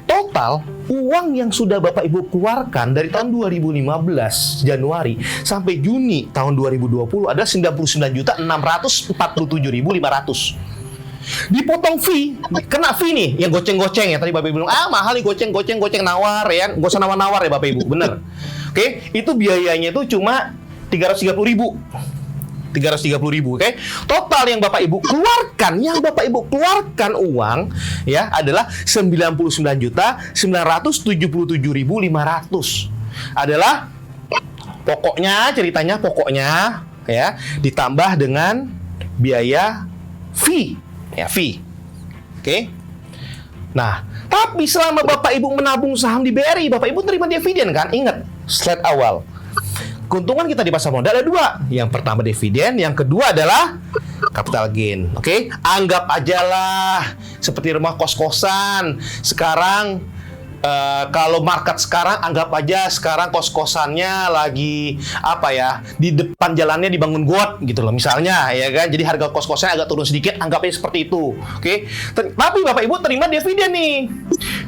S3: Total uang yang sudah Bapak Ibu keluarkan dari tahun 2015 Januari sampai Juni tahun 2020 adalah 99.647.500. Dipotong fee, kena fee nih yang goceng-goceng ya. Tadi Bapak Ibu bilang, mahal nih goceng nawar ya. Gak usah nawar-nawar ya Bapak Ibu, bener. Oke, itu biayanya itu cuma 330.000. 330.000, oke? Total yang Bapak Ibu keluarkan uang ya adalah 99.977.500. Adalah ceritanya pokoknya ya ditambah dengan biaya fee. Ya, fee. Oke? Nah, tapi selama Bapak Ibu menabung saham di BRI, Bapak Ibu terima dividen kan? Ingat, slide awal. Keuntungan kita di pasar modal ada 2. Yang pertama dividen, yang kedua adalah capital gain. Oke? Anggap ajalah seperti rumah kos-kosan. Sekarang kalau market sekarang, anggap aja sekarang kos-kosannya lagi di depan jalannya dibangun got gitu loh misalnya ya kan, jadi harga kos-kosannya agak turun sedikit, anggapnya seperti itu. Oke. Tapi Bapak Ibu terima dividen nih.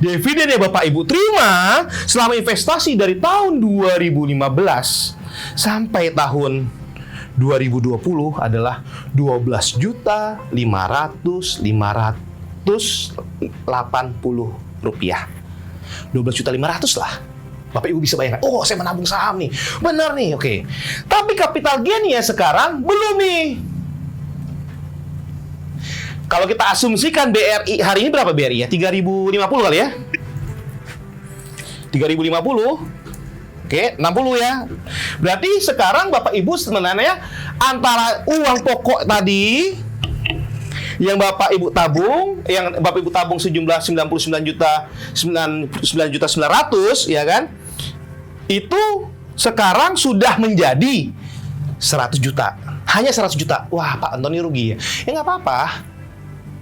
S3: Dividen ya Bapak Ibu terima selama investasi dari tahun 2015 sampai tahun 2020 adalah 12.500.580 rupiah. 12.500.000 lah. Bapak Ibu bisa bayangkan, saya menabung saham nih. Benar nih, oke. Tapi capital gain ya sekarang belum nih. Kalau kita asumsikan BRI, hari ini berapa BRI ya? 3.050 kali ya? 3.050. Oke, 60 ya. Berarti sekarang Bapak Ibu sebenarnya antara uang pokok tadi yang Bapak Ibu tabung sejumlah 99.900.900 ya kan? Itu sekarang sudah menjadi 100 juta. Hanya 100 juta. Wah, Pak Antoni rugi ya. Ya nggak apa-apa.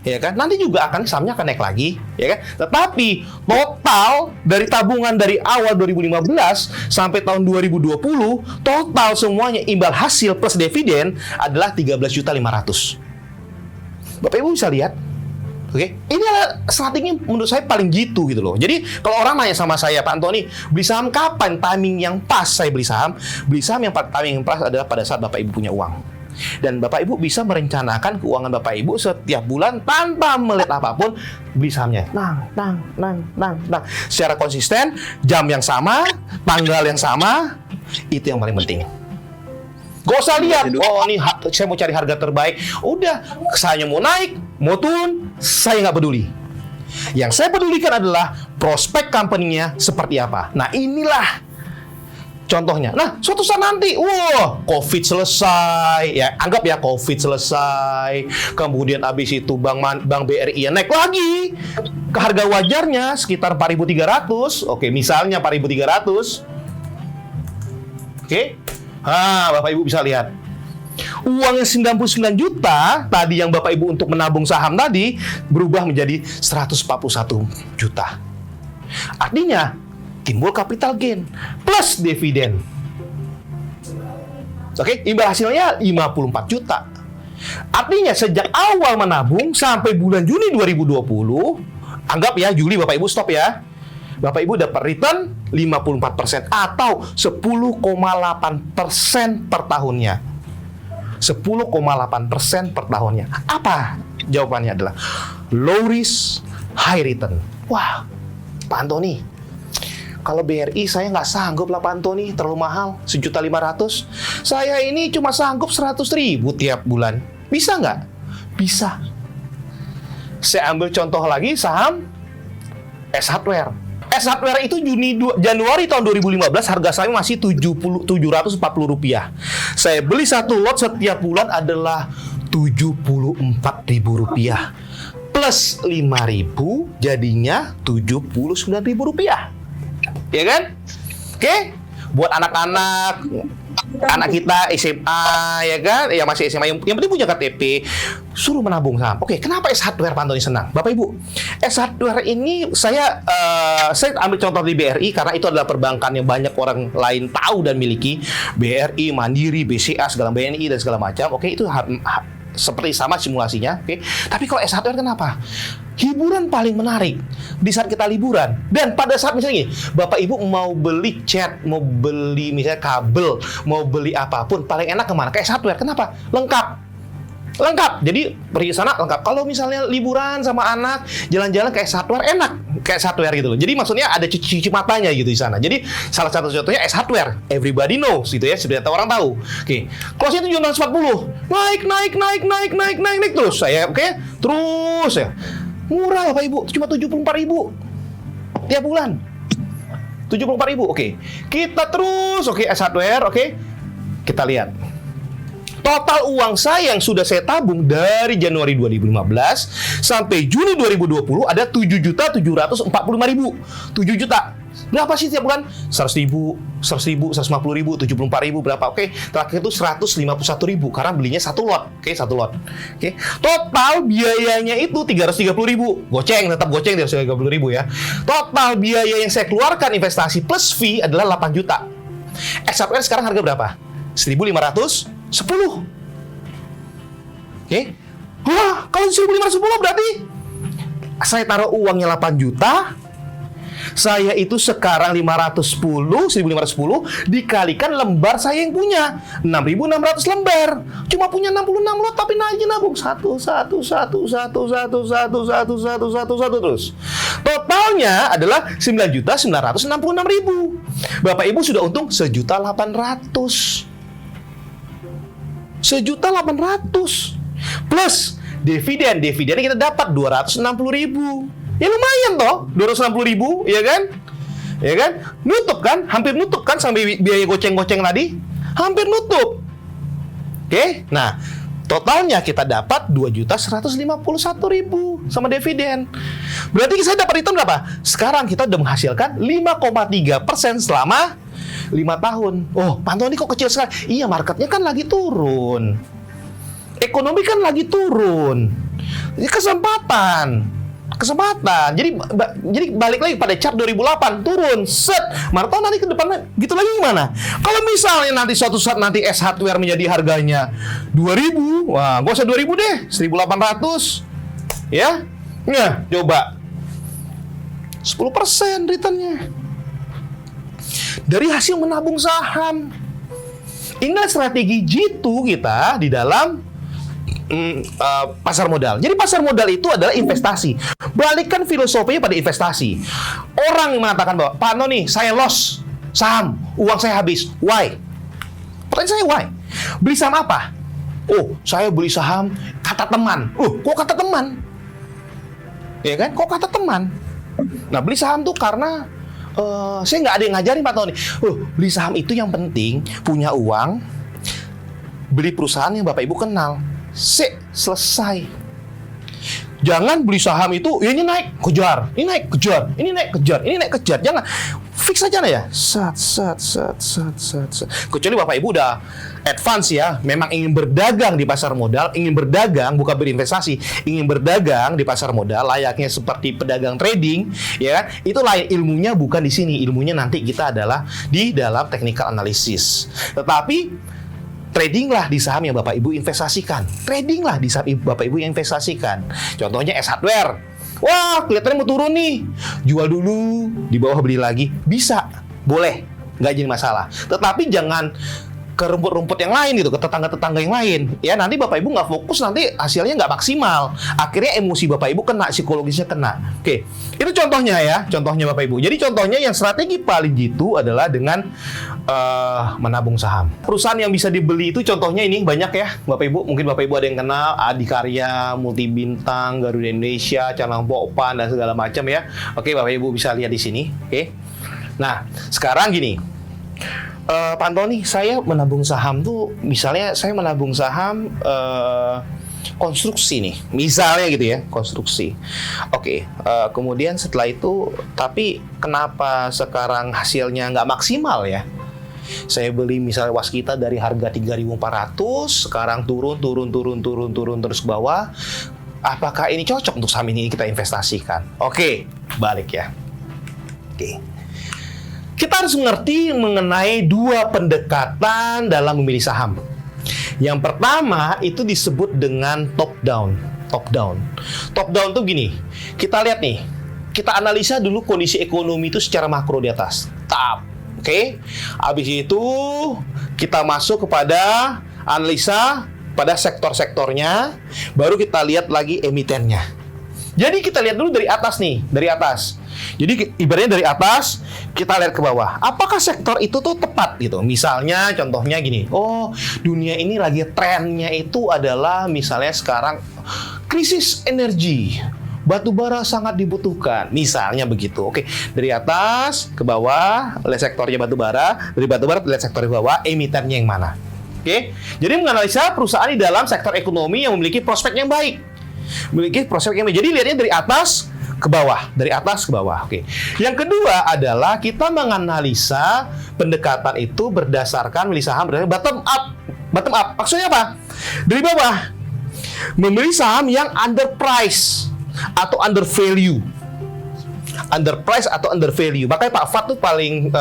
S3: Ya kan? Nanti juga sahamnya akan naik lagi, ya kan? Tetapi total dari tabungan dari awal 2015 sampai tahun 2020, total semuanya imbal hasil plus dividen adalah 13.500.000. Bapak Ibu bisa lihat, oke? Ini adalah strategi menurut saya paling gitu loh. Jadi kalau orang nanya sama saya, Pak Antoni, beli saham kapan? Timing yang pas saya beli saham yang timing yang pas adalah pada saat Bapak Ibu punya uang. Dan Bapak Ibu bisa merencanakan keuangan Bapak Ibu setiap bulan tanpa melihat apapun, beli sahamnya. Secara konsisten, jam yang sama, tanggal yang sama, itu yang paling penting. Gak usah lihat, ini saya mau cari harga terbaik. Udah, saya mau naik, mau turun, saya nggak peduli. Yang saya pedulikan adalah prospek company-nya seperti apa. Nah, inilah Contohnya. Nah, suatu saat nanti, wah, COVID selesai, ya anggap ya COVID selesai. Kemudian habis itu Bank BRI naik lagi ke harga wajarnya sekitar 4.300. Oke, misalnya 4.300. Oke. Bapak Ibu bisa lihat. Uang yang 99 juta tadi yang Bapak Ibu untuk menabung saham tadi berubah menjadi 141 juta. Artinya timbul capital gain plus dividen. Oke, imbal hasilnya 54 juta. Artinya sejak awal menabung sampai bulan Juni 2020, anggap ya Juli Bapak Ibu stop ya. Bapak Ibu dapat return 54% atau 10,8% per tahunnya. 10,8% per tahunnya. Apa? Jawabannya adalah low risk, high return. Wah, Pak Antoni, kalau BRI saya nggak sanggup lah Pak Antoni, terlalu mahal, 1.500.000. Saya ini cuma sanggup 100.000 tiap bulan. Bisa nggak? Bisa. Saya ambil contoh lagi saham S Hardware. S Hardware itu Januari tahun 2015 harga saya masih Rp740. Saya beli satu lot setiap bulan adalah Rp74.000 plus 5.000 jadinya Rp79.000. Ya kan? Oke? Buat anak kita SMA ya kan, yang masih SMA yang penting punya KTP, suruh menabung saham. Oke, kenapa S Hardware Pak Antoni senang? Bapak Ibu, S Hardware ini saya ambil contoh di BRI karena itu adalah perbankan yang banyak orang lain tahu dan miliki. BRI, Mandiri, BCA, segala BNI dan segala macam. Oke, itu seperti sama simulasinya. Oke. Tapi kalau S Hardware kenapa? Hiburan paling menarik di saat kita liburan. Dan pada saat misalnya Bapak Ibu mau beli cat, mau beli misalnya kabel, mau beli apapun, paling enak kemana? Ke S Hardware. Kenapa? Lengkap. Jadi pergi ke sana lengkap. Kalau misalnya liburan sama anak, jalan-jalan ke S Hardware enak, ke S Hardware gitu loh. Jadi maksudnya ada cuci matanya gitu di sana. Jadi salah satu contohnya S Hardware. Everybody knows gitu ya, sudah orang tahu. Oke. Close-nya 740. Naik terus saya, oke? Terus ya. Murah Bapak Ibu, cuma 74.000 tiap bulan. 74.000. Oke. Kita terus S Hardware, oke? Kita lihat. Total uang saya yang sudah saya tabung dari Januari 2015 sampai Juni 2020 ada 7.745.000. 7 juta. Berapa sih tiap bulan? 100.000, 150.000, 74.000 berapa? Oke, terakhir itu 151.000 karena belinya satu lot. Oke, satu lot. Oke. Total biayanya itu 330.000. Tetap goceng 330.000 ya. Total biaya yang saya keluarkan investasi plus fee adalah 8 juta. XRPR sekarang harga berapa? 1.510. Oke. Wah, kalau 1.510 berarti saya taruh uangnya 8 juta. Saya itu sekarang 1.510 dikalikan lembar saya yang punya 6.600 lembar. Cuma punya 66 lot tapi nabung satu terus. Totalnya adalah 9.966.000. Bapak Ibu sudah untung 1.800.000. 1.800.000 plus dividennya kita dapat 260.000. Ya lumayan toh, 260.000, ya kan? Ya kan? Nutup kan? Hampir nutup kan sampai biaya goceng-goceng tadi? Hampir nutup. Oke? Nah, totalnya kita dapat 2.151.000 sama dividen. Berarti saya dapat return berapa? Sekarang kita udah menghasilkan 5,3% selama 5 tahun. Oh, Pak Antoni kok kecil sekali? Iya, marketnya kan lagi turun. Ekonomi kan lagi turun. Ini kesempatan. Jadi balik lagi pada chart 2008 turun set. Mana tahu nanti ke depannya gitu lagi gimana? Kalau misalnya nanti suatu saat nanti S Hardware menjadi harganya 2.000, wah, gak usah 2.000 deh, 1.800. Ya? Nah, coba 10% returnnya dari hasil menabung saham. Inilah strategi G2 kita di dalam pasar modal. Jadi pasar modal itu adalah investasi. Balikkan filosofinya pada investasi. Orang mengatakan bahwa Pak Antoni, saya loss saham, uang saya habis. Why? Pertanyaan saya why? Beli saham apa? Oh, saya beli saham kata teman. Kok kata teman? Ya kan? Kok kata teman? Nah, beli saham tuh karena Saya nggak ada yang ngajarin Pak Tony. Beli saham itu yang penting punya uang, beli perusahaan yang Bapak Ibu kenal. Selesai. Jangan beli saham itu, ini naik, kejar, ini naik, kejar, ini naik, kejar, ini naik, kejar. Jangan, fix aja ya. Sat. Kecuali Bapak Ibu udah advance ya, memang ingin berdagang di pasar modal, ingin berdagang, bukan berinvestasi, ingin berdagang di pasar modal, layaknya seperti pedagang trading, ya kan? Itu lain, ilmunya bukan di sini, ilmunya nanti kita adalah di dalam technical analysis. Tetapi tradinglah di saham yang Bapak Ibu investasikan. Tradinglah di saham Bapak Ibu yang investasikan. Contohnya S Hardware. Wah, kelihatannya mau turun nih. Jual dulu, di bawah beli lagi. Bisa, boleh, nggak jadi masalah. Tetapi jangan ke rumput-rumput yang lain gitu, ke tetangga-tetangga yang lain. Ya, nanti Bapak Ibu nggak fokus, nanti hasilnya nggak maksimal. Akhirnya emosi Bapak Ibu kena, psikologisnya kena. Oke, itu contohnya ya, contohnya Bapak Ibu. Jadi contohnya yang strategi paling jitu adalah dengan menabung saham. Perusahaan yang bisa dibeli itu contohnya ini banyak ya, Bapak Ibu. Mungkin Bapak Ibu ada yang kenal, Adikarya, Multibintang, Garuda Indonesia, Canang Pokpan, dan segala macam ya. Oke, Bapak Ibu bisa lihat di sini. Oke. Nah, sekarang gini. Pak Antoni, saya menabung saham tuh, misalnya saya menabung saham konstruksi nih, misalnya gitu ya, konstruksi. Oke, kemudian setelah itu, tapi kenapa sekarang hasilnya nggak maksimal ya? Saya beli misalnya Waskita dari harga 3.400, sekarang turun terus ke bawah. Apakah ini cocok untuk saham ini kita investasikan? Oke, balik ya. Oke. Kita harus mengerti mengenai dua pendekatan dalam memilih saham. Yang pertama itu disebut dengan top down. Top down tuh gini. Kita lihat nih. Kita analisa dulu kondisi ekonomi itu secara makro di atas. Oke. Habis itu kita masuk kepada analisa pada sektor-sektornya. Baru kita lihat lagi emitennya. Jadi kita lihat dulu dari atas nih, dari atas. Jadi ibaratnya dari atas kita lihat ke bawah. Apakah sektor itu tuh tepat gitu? Misalnya contohnya gini. Dunia ini lagi trennya itu adalah misalnya sekarang krisis energi. Batu bara sangat dibutuhkan. Misalnya begitu. Oke, dari atas ke bawah lihat sektornya batu bara, dari batu bara lihat sektor di bawah, emitennya yang mana. Oke. Jadi menganalisa perusahaan di dalam sektor ekonomi yang memiliki prospek yang baik. Jadi lihatnya dari atas ke bawah, dari atas ke bawah. Oke. Yang kedua adalah kita menganalisa pendekatan itu berdasarkan milih saham berdasarkan bottom up. Bottom up maksudnya apa? Dari bawah. Memilih saham yang underprice atau under value. Underprice atau under value. Makanya Pak Fat tuh paling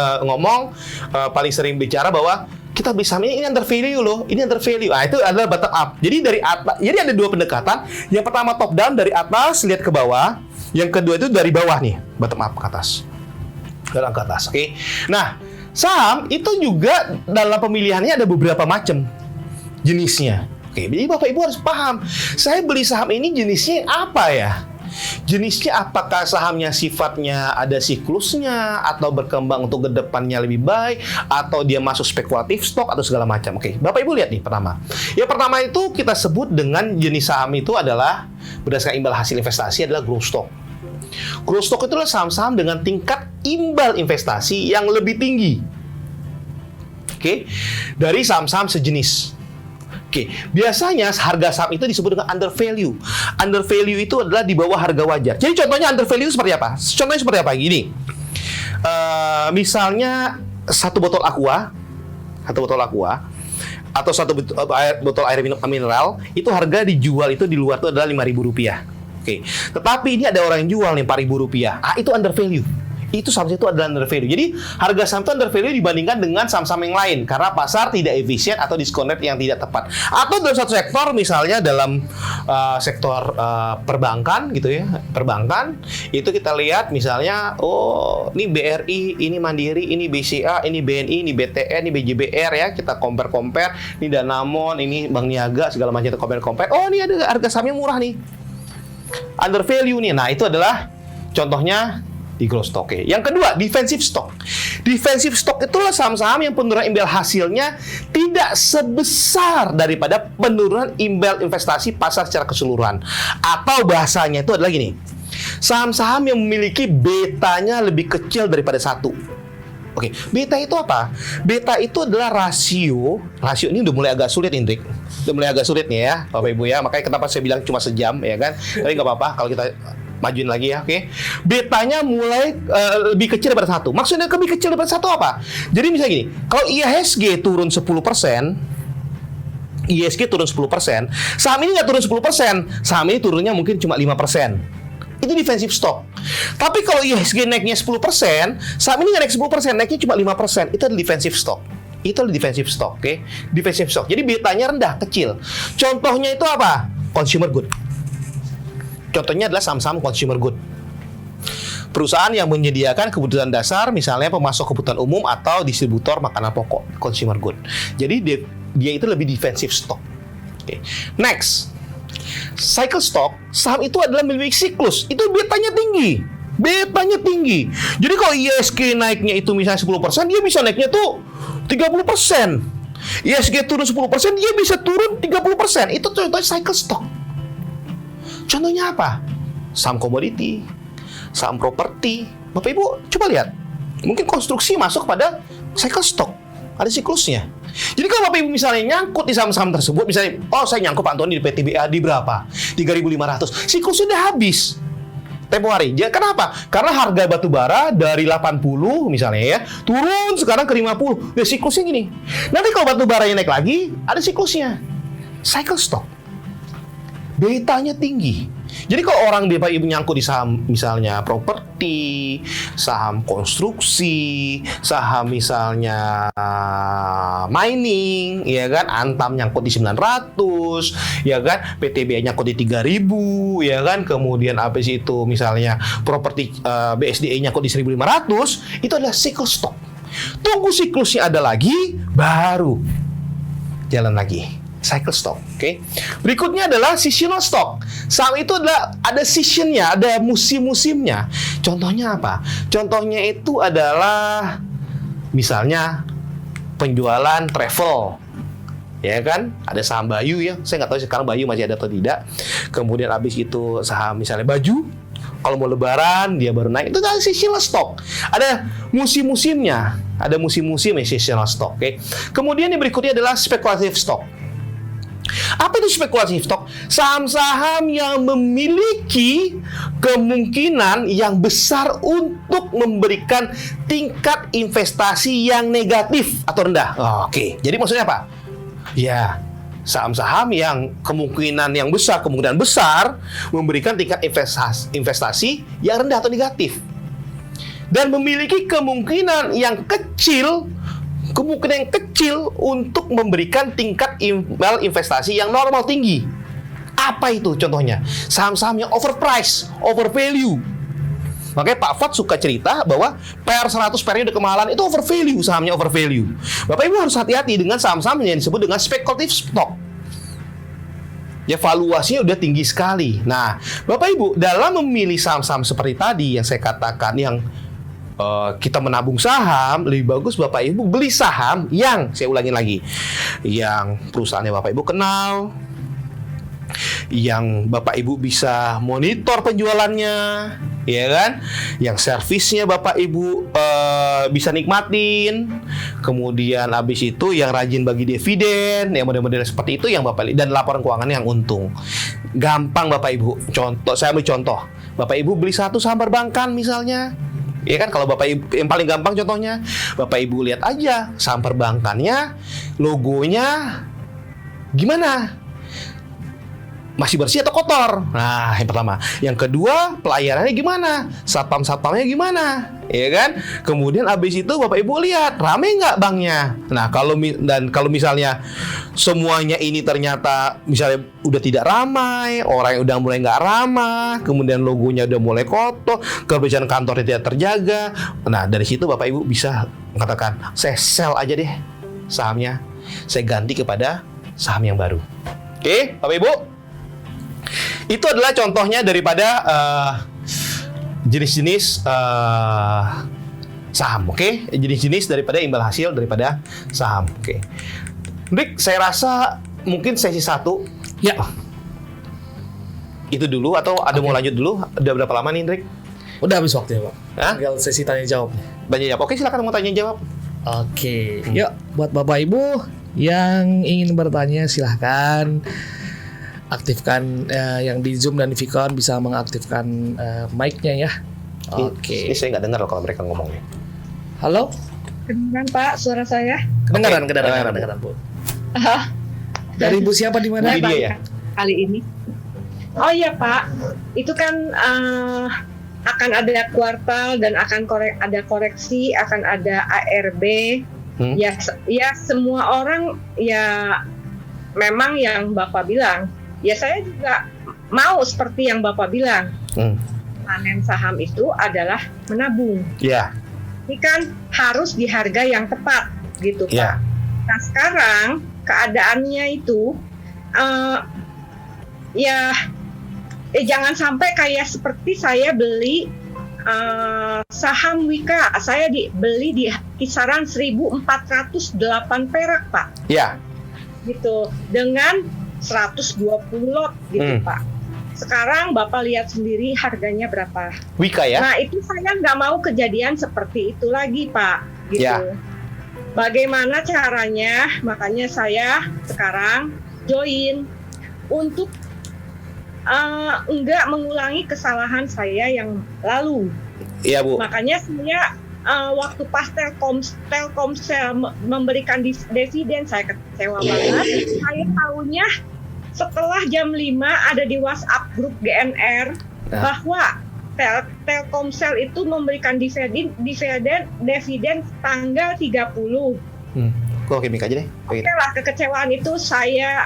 S3: paling sering bicara bahwa kita beli saham ini under value loh, ini under value. Itu adalah bottom up. Jadi dari atas, jadi ada dua pendekatan. Yang pertama top down dari atas lihat ke bawah. Yang kedua itu dari bawah nih, bottom up ke atas. Dalam ke atas, oke. Nah, saham itu juga dalam pemilihannya ada beberapa macam jenisnya. Oke, jadi Bapak Ibu harus paham. Saya beli saham ini jenisnya apa ya? Jenisnya apakah sahamnya sifatnya ada siklusnya atau berkembang untuk ke depannya lebih baik atau dia masuk spekulatif stok atau segala macam. Oke, Bapak Ibu lihat nih pertama. Yang pertama itu kita sebut dengan jenis saham itu adalah berdasarkan imbal hasil investasi adalah growth stock. Growth stock itu adalah saham-saham dengan tingkat imbal investasi yang lebih tinggi. Oke, dari saham-saham sejenis. Oke, biasanya harga saham itu disebut dengan under value. Under value itu adalah di bawah harga wajar. Jadi contohnya under value seperti apa? Contohnya seperti apa? Gini, misalnya satu botol aqua atau satu botol air mineral itu harga dijual itu di luar itu adalah Rp5.000. Oke, tetapi ini ada orang yang jual nih Rp4.000. Itu under value. Itu saham itu adalah under value. Jadi harga saham itu under value dibandingkan dengan saham-saham yang lain karena pasar tidak efisien atau diskon rate yang tidak tepat. Atau dalam satu sektor misalnya dalam sektor perbankan gitu ya. Perbankan itu kita lihat misalnya ini BRI, ini Mandiri, ini BCA, ini BNI, ini BTN, ini BJBR ya. Kita compare, ini Danamon, ini Bank Niaga segala macam kita compare. Ini ada harga sahamnya murah nih. Under value nih. Nah, itu adalah contohnya di growth stock. Yang kedua, defensive stock. Defensive stock itulah saham-saham yang penurunan imbal hasilnya tidak sebesar daripada penurunan imbal investasi pasar secara keseluruhan. Atau bahasanya itu adalah gini. Saham-saham yang memiliki betanya lebih kecil daripada 1. Oke, beta itu apa? Beta itu adalah rasio ini udah mulai agak sulit, Indrik. Udah mulai agak sulit nih ya, Bapak Ibu ya. Makanya kenapa saya bilang cuma sejam, ya kan? Tapi nggak apa-apa kalau kita majuin lagi ya, oke? Betanya mulai lebih kecil daripada 1. Maksudnya lebih kecil daripada 1 apa? Jadi misalnya gini, kalau IHSG turun 10%, saham ini nggak turun 10%, saham ini turunnya mungkin cuma 5%. Itu defensive stock. Tapi kalau IHSG naiknya 10%, saham ini nggak naik 10%, naiknya cuma 5%. Itu adalah defensive stock. Oke? Defensive stock. Jadi betanya rendah, kecil. Contohnya itu apa? Consumer good. Contohnya adalah saham-saham consumer good. Perusahaan yang menyediakan kebutuhan dasar, misalnya pemasok kebutuhan umum atau distributor makanan pokok, consumer good. Jadi dia itu lebih defensive stock. Oke. Next. Cycle stock, saham itu adalah memiliki siklus. Itu betanya tinggi. Jadi kalau IHSG naiknya itu misalnya 10%, dia bisa naiknya tuh 30%. IHSG turun 10%, dia bisa turun 30%. Itu contohnya cycle stock. Contohnya apa? Saham komoditi, saham properti. Bapak Ibu coba lihat. Mungkin konstruksi masuk pada cycle stock. Ada siklusnya. Jadi kalau Bapak Ibu misalnya nyangkut di saham-saham tersebut, misalnya, saya nyangkut Pak Antoni di PTBA di berapa? 3.500. Siklusnya udah habis. Tempo hari. Kenapa? Karena harga batu bara dari 80 misalnya ya, turun sekarang ke 50. Nah, siklusnya gini. Nanti kalau batu baranya naik lagi, ada siklusnya. Cycle stock. Betanya tinggi. Jadi kalau orang Bapak Ibu nyangkut di saham misalnya properti, saham konstruksi, saham misalnya mining, ya kan, Antam nyangkut di 900, ya kan, PTBA nyangkut di 3.000, ya kan, kemudian habis itu misalnya properti BSDA nyangkut di 1.500, itu adalah cycle stock. Tunggu siklusnya ada lagi, baru jalan lagi. Cycle stock, oke. Berikutnya adalah seasonal stock. Saham itu adalah ada seasonnya, ada musim-musimnya. Contohnya apa? Contohnya itu adalah misalnya penjualan travel, ya kan? Ada saham Bayu ya. Saya nggak tahu sekarang Bayu masih ada atau tidak. Kemudian habis itu saham misalnya baju. Kalau mau lebaran dia baru naik. Itu adalah seasonal stock. Ada musim-musimnya. Ada musim-musim seasonal stock, oke. Kemudian yang berikutnya adalah speculative stock. Apa itu speculative stock? Saham-saham yang memiliki kemungkinan yang besar untuk memberikan tingkat investasi yang negatif atau rendah. Oke, jadi maksudnya apa? Ya, saham-saham yang kemungkinan besar memberikan tingkat investasi yang rendah atau negatif. Dan memiliki kemungkinan yang kecil untuk memberikan tingkat investasi yang normal tinggi. Apa itu contohnya? Saham-saham yang overprice, overvalue. Makanya Pak Fat suka cerita bahwa PR 100 periode kemahalan itu overvalue, sahamnya overvalue. Bapak Ibu harus hati-hati dengan saham-saham yang disebut dengan speculative stock. Ya, valuasinya udah tinggi sekali. Nah, Bapak Ibu dalam memilih saham-saham seperti tadi yang saya katakan, yang kita menabung saham, lebih bagus Bapak Ibu beli saham yang, saya ulangin lagi, yang perusahaannya Bapak Ibu kenal, yang Bapak Ibu bisa monitor penjualannya, ya kan, yang servisnya Bapak Ibu bisa nikmatin, kemudian habis itu yang rajin bagi dividen, yang model-model seperti itu yang Bapak, dan laporan keuangan yang untung. Gampang Bapak Ibu. Saya ambil contoh. Bapak Ibu beli satu saham perbankan misalnya. Ya kan, kalau Bapak Ibu yang paling gampang contohnya, Bapak Ibu lihat aja saham perbankannya, logonya gimana? Masih bersih atau kotor? Nah, yang pertama. Yang kedua, pelayanannya gimana? Satpam-satpamnya gimana? Ya kan? Kemudian habis itu Bapak Ibu lihat, rame nggak banknya? Nah, kalau misalnya semuanya ini ternyata misalnya udah tidak ramai, orang yang udah mulai nggak ramah, kemudian logonya udah mulai kotor, kebersihan kantornya tidak terjaga. Nah, dari situ Bapak Ibu bisa mengatakan, saya sell aja deh sahamnya, saya ganti kepada saham yang baru. Oke, Bapak Ibu? Itu adalah contohnya daripada jenis-jenis saham, oke? Jenis-jenis daripada imbal hasil daripada saham, oke? Rick, saya rasa mungkin sesi 1.
S1: Ya.
S3: itu dulu atau ada mau lanjut dulu? Udah berapa lama nih, Indrik?
S4: Udah habis waktunya, Pak.
S3: Hah?
S4: Tinggal sesi tanya jawab.
S3: Banyak jawab. Oke, silakan mau tanya jawab.
S4: Oke, yuk buat Bapak Ibu yang ingin bertanya silahkan aktifkan yang di Zoom dan di Vicon bisa mengaktifkan mic-nya ya. Oke.
S3: Ini saya nggak dengar loh kalau mereka ngomongnya.
S4: Halo?
S2: Kedengaran Pak suara saya?
S4: Kedengaran Bu. Dari Ibu siapa di mana?
S3: Bu Lydia ya?
S2: Kali ini. Oh iya Pak, itu kan akan ada kuartal dan akan ada koreksi, akan ada ARB. Ya semua orang ya memang yang Bapak bilang. Ya saya juga mau seperti yang Bapak bilang. Panen saham itu adalah menabung.
S3: Iya.
S2: Ini kan harus di harga yang tepat gitu Pak.
S3: Ya.
S2: Nah sekarang keadaannya itu jangan sampai kayak seperti saya beli saham Wika, saya beli di kisaran 1.408 perak Pak.
S3: Iya.
S2: Gitu dengan 120 lot gitu Pak. Sekarang Bapak lihat sendiri harganya berapa.
S3: Wika ya?
S2: Nah itu saya nggak mau kejadian seperti itu lagi Pak. Gitu.
S3: Ya.
S2: Bagaimana caranya? Makanya saya sekarang join untuk enggak mengulangi kesalahan saya yang lalu.
S3: Iya Bu.
S2: Makanya saya waktu pas Telkomsel memberikan dividen saya kecewa banget. Saya tahunya setelah jam 5 ada di WhatsApp grup GNR bahwa Telkomsel itu memberikan dividen tanggal 30.
S3: Oke, Mika aja deh.
S2: Oke lah, kekecewaan itu saya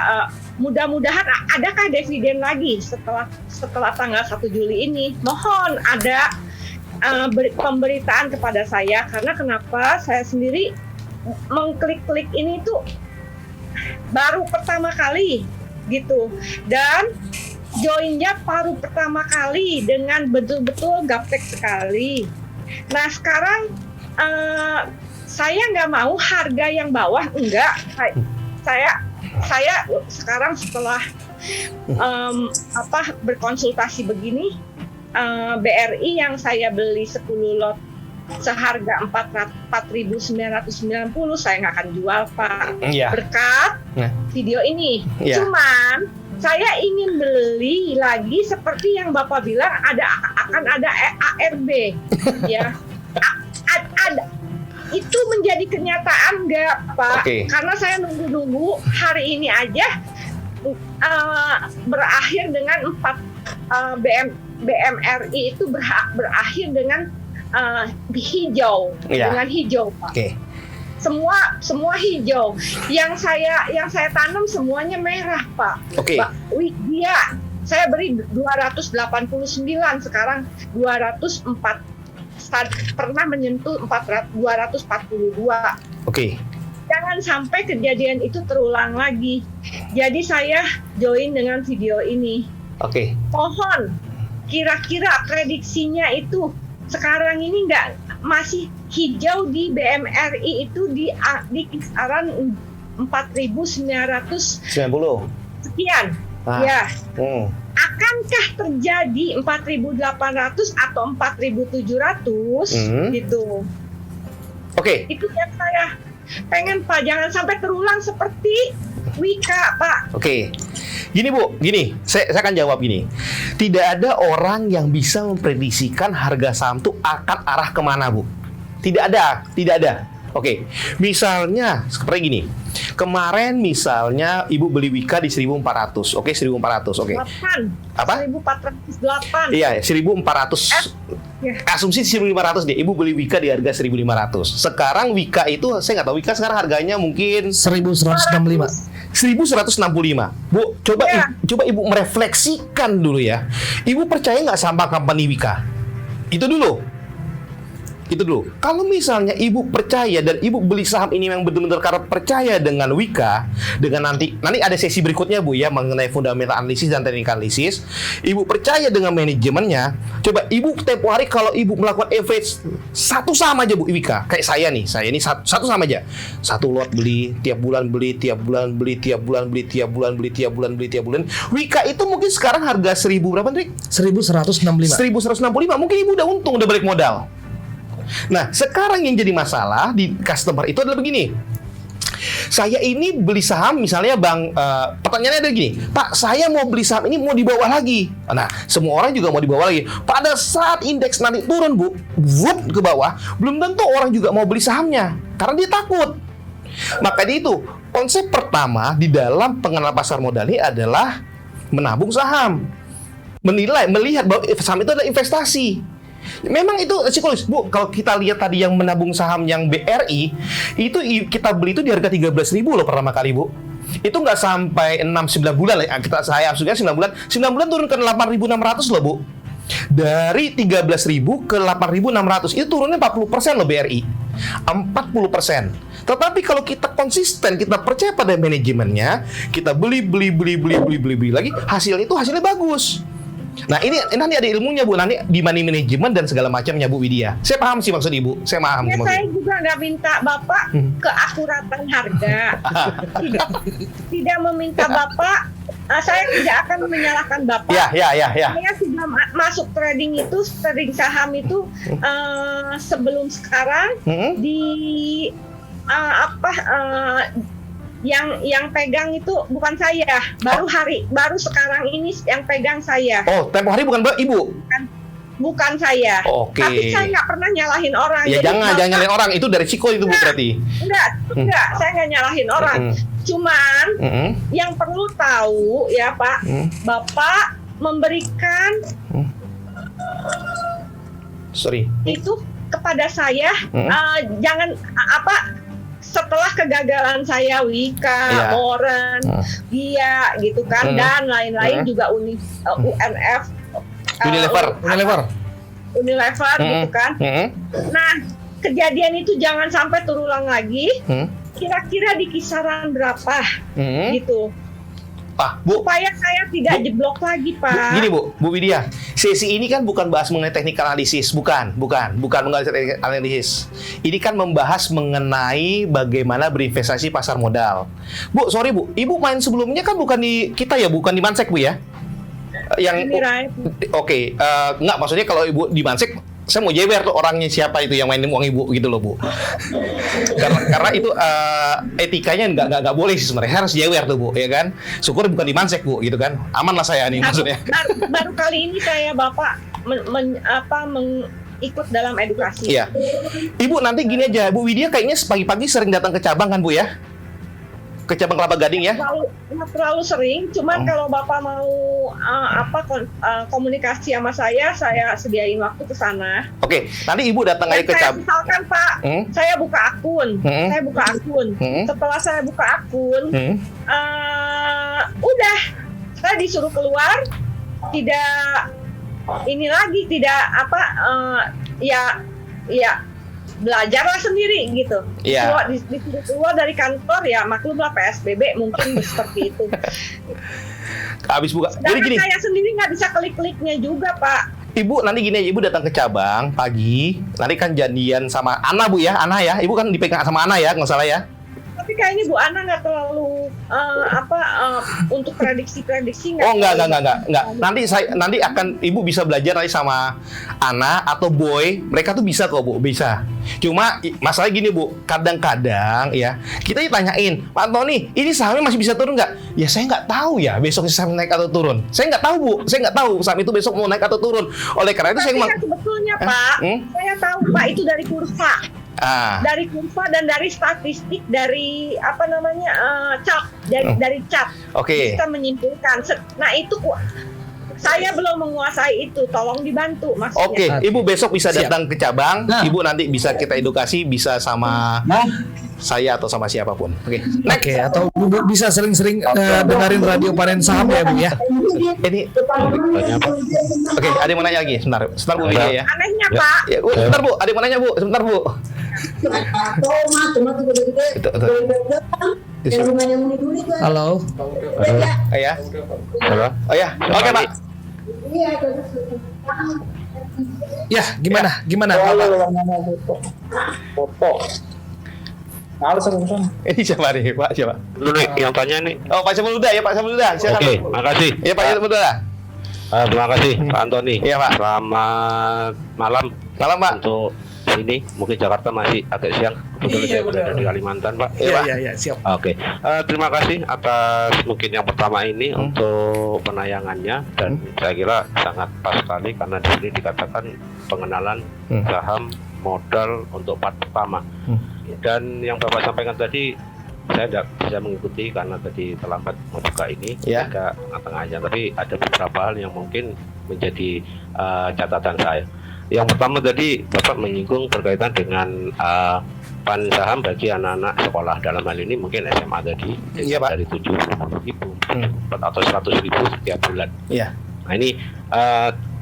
S2: mudah-mudahan adakah dividen lagi setelah tanggal 1 Juli ini. Mohon ada pemberitaan kepada saya karena kenapa saya sendiri mengklik-klik ini tuh baru pertama kali gitu dan joinnya baru pertama kali dengan betul-betul gaptek sekali. Nah sekarang saya nggak mau harga yang bawah, enggak. Saya sekarang setelah berkonsultasi begini, BRI yang saya beli 10 lot seharga 4.990 saya nggak akan jual Pak. Berkat video ini. Cuman saya ingin beli lagi seperti yang Bapak bilang akan ada ARB ya. Ada itu menjadi kenyataan nggak Pak? Karena saya nunggu hari ini aja berakhir dengan 4 BMRI itu berakhir dengan hijau dengan hijau Pak. Semua hijau. Yang saya tanam semuanya merah Pak. Dia saya beri 289 sekarang 204. Pernah menyentuh 242. Jangan sampai kejadian itu terulang lagi. Jadi saya join dengan video ini. Mohon kira-kira prediksinya itu sekarang ini masih hijau di BMRI itu di kisaran 4.990 sekian. Ya. Akankah terjadi 4.800 atau 4.700 gitu. Itu yang saya pengen Pak, jangan sampai terulang seperti Wika Pak.
S3: Gini Bu, saya akan jawab gini. Tidak ada orang yang bisa memprediksikan harga saham itu akan arah kemana Bu. Tidak ada. Misalnya seperti gini. Kemarin misalnya Ibu beli Wika di 1.400. 1.400. Apa?
S2: 1.408.
S3: Iya, 1.400. Asumsi 1.500 deh. Ibu beli Wika di harga 1.500. Sekarang Wika itu saya nggak tahu Wika sekarang harganya mungkin
S4: 1.165.
S3: 1.165. Bu, coba Ibu merefleksikan dulu ya. Ibu percaya nggak sama company Wika? Itu dulu. Itu dulu. Kalau misalnya ibu percaya dan ibu beli saham ini memang benar-benar karena percaya dengan Wika, dengan nanti ada sesi berikutnya Bu ya mengenai fundamental analisis dan teknik analisis. Ibu percaya dengan manajemennya. Coba ibu tempo hari kalau ibu melakukan average satu saham aja Bu Wika. Kayak saya ini satu saham aja. Satu lot beli, tiap bulan beli, tiap bulan beli, tiap bulan beli, tiap bulan beli, tiap bulan beli, tiap bulan. Wika itu mungkin sekarang harga 1000 berapa Trik?
S4: 1165.
S3: 1165 mungkin ibu udah untung, udah balik modal. Nah, sekarang yang jadi masalah di customer itu adalah begini. Saya ini beli saham misalnya Bang, pertanyaannya ada gini, Pak, saya mau beli saham ini mau di bawah lagi. Nah, semua orang juga mau di bawah lagi. Pada saat indeks nanti turun Bu, wup ke bawah, belum tentu orang juga mau beli sahamnya karena dia takut. Maka itu konsep pertama di dalam pengenalan pasar modal ini adalah menabung saham. Melihat bahwa saham itu adalah investasi. Memang itu psikologis Bu. Kalau kita lihat tadi yang menabung saham yang BRI itu kita beli itu di harga 13.000 loh pertama kali Bu. Itu nggak sampai 6-9 bulan lah. Saya sudah 9 bulan turun ke 8.600 loh Bu. Dari 13.000 ke 8.600 itu turunnya 40% loh BRI. 40%. Tetapi kalau kita konsisten, kita percaya pada manajemennya, kita beli lagi, hasilnya bagus. Nah ini nanti ada ilmunya Bu, nanti di money management dan segala macamnya Bu Widya. Saya paham sih maksud Ibu, saya paham.
S2: Ya, saya juga nggak minta Bapak keakuratan harga, tidak meminta Bapak. Saya tidak akan menyalahkan Bapak.
S3: Ya.
S2: Saya sudah masuk trading saham itu sebelum sekarang di yang pegang itu bukan saya, baru sekarang ini yang pegang saya.
S3: Oh, tempo hari bukan Ibu?
S2: Bukan saya.
S3: Oke.
S2: Tapi saya nggak pernah nyalahin orang.
S3: Ya jangan nyalahin orang, itu dari Ciko itu Bu berarti.
S2: Enggak, saya nggak nyalahin orang. Cuman yang perlu tahu ya Pak, Bapak memberikan itu kepada saya, jangan setelah kegagalan saya Wika, Moren, Dia gitu kan, dan lain-lain juga UNF, Unilever gitu kan. Nah, kejadian itu jangan sampai terulang lagi. Kira-kira di kisaran berapa gitu.
S3: Bu,
S2: supaya saya tidak jeblok lagi Pak.
S3: Gini Bu Widya, sesi ini kan bukan bahas mengenai teknik analisis, bukan mengenai teknik analisis. Ini kan membahas mengenai bagaimana berinvestasi pasar modal. Bu, sorry Bu, Ibu main sebelumnya kan bukan di kita ya, bukan di Mansek Bu ya? Oke, enggak, maksudnya kalau Ibu di Mansek, saya mau jewer tuh orangnya siapa itu yang mainin uang Ibu gitu loh Bu. karena itu etikanya nggak boleh sih sebenarnya, harus jewer tuh Bu, ya kan. Syukur bukan di Mansek Bu gitu kan, aman lah saya nih maksudnya.
S2: Baru kali ini saya Bapak ikut dalam edukasi.
S3: Iya. Ibu nanti gini aja, Bu Widya kayaknya pagi-pagi sering datang ke cabang kan Bu ya? Ke cabang Kelapa Gading ya?
S2: Terlalu sering, cuman kalau Bapak mau komunikasi sama saya sediain waktu ke sana.
S3: Oke, nanti Ibu datang aja ke cabang.
S2: Misalkan Pak, saya buka akun. Setelah saya buka akun, udah saya disuruh keluar, tidak belajarlah sendiri gitu. Disuruh keluar dari kantor ya, maklumlah PSBB mungkin seperti itu.
S3: Habis buka.
S2: Jadi gini, saya sendiri nggak bisa klik-kliknya juga Pak.
S3: Ibu nanti gini aja, Ibu datang ke cabang pagi, nanti kan janjian sama Ana Bu ya, Ana ya. Ibu kan dipegang sama Ana ya, nggak salah ya.
S2: Tapi kayaknya Bu Ana nggak terlalu untuk prediksi nggak.
S3: Oh enggak. Nanti akan Ibu bisa belajar nanti sama Ana atau Boy, mereka tuh bisa kok Bu, bisa. Cuma masalah gini Bu, kadang-kadang ya kita ditanyain, Pak Antoni, ini sahamnya masih bisa turun nggak? Ya saya nggak tahu ya, besok saham naik atau turun. Saya nggak tahu Bu, saya nggak tahu saham itu besok mau naik atau turun. Oleh karena itu
S2: sebetulnya Pak, saya tahu Pak itu dari kurva. Dari kurva dan dari statistik, dari chart, dari chart. Kita menyimpulkan. Nah itu saya belum menguasai itu, tolong dibantu maksudnya.
S3: Oke, Ibu besok bisa datang ke cabang. Ibu nanti bisa kita edukasi, bisa sama saya atau sama siapapun. Oke.
S4: Oke, atau Bu bisa sering-sering dengerin radio Panen Saham ya Bu ya.
S3: Ini oke, ada yang mau nanya lagi? Sebentar Bu Widya ya.
S2: Anehnya Pak,
S3: Ya, Bu, sebentar Bu, ada yang mau nanya Bu, sebentar Bu.
S4: Halo.
S3: Oh ya.
S5: Halo.
S3: Oh ya. Oke, Pak.
S4: Ya, gimana Bapak?
S3: Ini siapa nih, Pak? Siapa?
S5: Lu nih yang tanya nih.
S3: Oh, Pak Syamuluda ya, Pak Syamuluda. Silakan.
S5: Oke, makasih.
S3: Ya, Pak Syamuluda.
S5: Terima kasih Pak Antoni.
S3: Iya, Pak.
S5: Selamat malam
S3: Malam, Pak.
S5: untuk sini. Mungkin Jakarta masih agak siang. Kebetulan saya berada di Kalimantan, Pak.
S4: Iya, siap.
S5: Oke, terima kasih atas mungkin yang pertama ini untuk penayangannya dan saya kira sangat pas sekali karena di sini dikatakan pengenalan saham modal untuk part pertama. Dan yang Bapak sampaikan tadi saya tidak bisa mengikuti karena tadi terlambat membuka ini
S3: Ya.
S5: ke tengah-tengahnya, tapi ada beberapa hal yang mungkin menjadi catatan saya. Yang pertama tadi Bapak menyinggung berkaitan dengan pan saham bagi anak-anak sekolah, dalam hal ini mungkin SMA tadi
S3: Iya, Pak.
S5: dari 70.000 atau 100.000 setiap bulan.
S3: Iya.
S5: Nah ini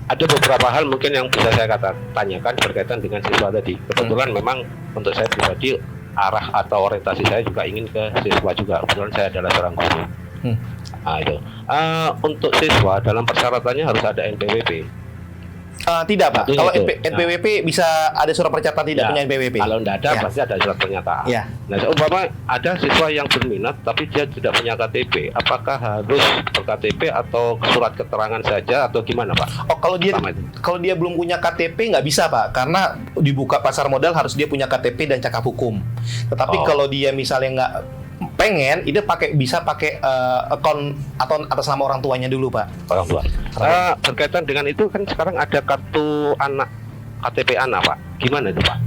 S5: ada beberapa hal mungkin yang bisa saya tanyakan berkaitan dengan siswa tadi. Kebetulan memang untuk saya pribadi arah atau orientasi saya juga ingin ke siswa juga. Kebetulan saya adalah seorang guru. Nah itu. Untuk siswa dalam persyaratannya harus ada NPWP.
S3: Tidak, Pak.
S5: Tentunya
S3: Kalau
S5: itu.
S3: NPWP bisa ada surat percakapan tidak
S5: Ya,
S3: punya NPWP.
S5: Kalau tidak ada
S3: Ya.
S5: pasti ada surat pernyataan.
S3: Ya.
S5: Nah, seumpama ada siswa yang berminat tapi dia tidak punya KTP, apakah harus berKTP atau surat keterangan saja atau gimana, Pak?
S3: Oh, kalau dia belum punya KTP nggak bisa, Pak, karena dibuka pasar modal harus dia punya KTP dan cakap hukum. Tetapi kalau dia misalnya nggak pengen, itu bisa pakai akun atau atas nama orang tuanya dulu, Pak.
S5: Orang tua. Berkaitan dengan itu kan sekarang ada kartu anak, KTP anak, Pak. Gimana itu, Pak?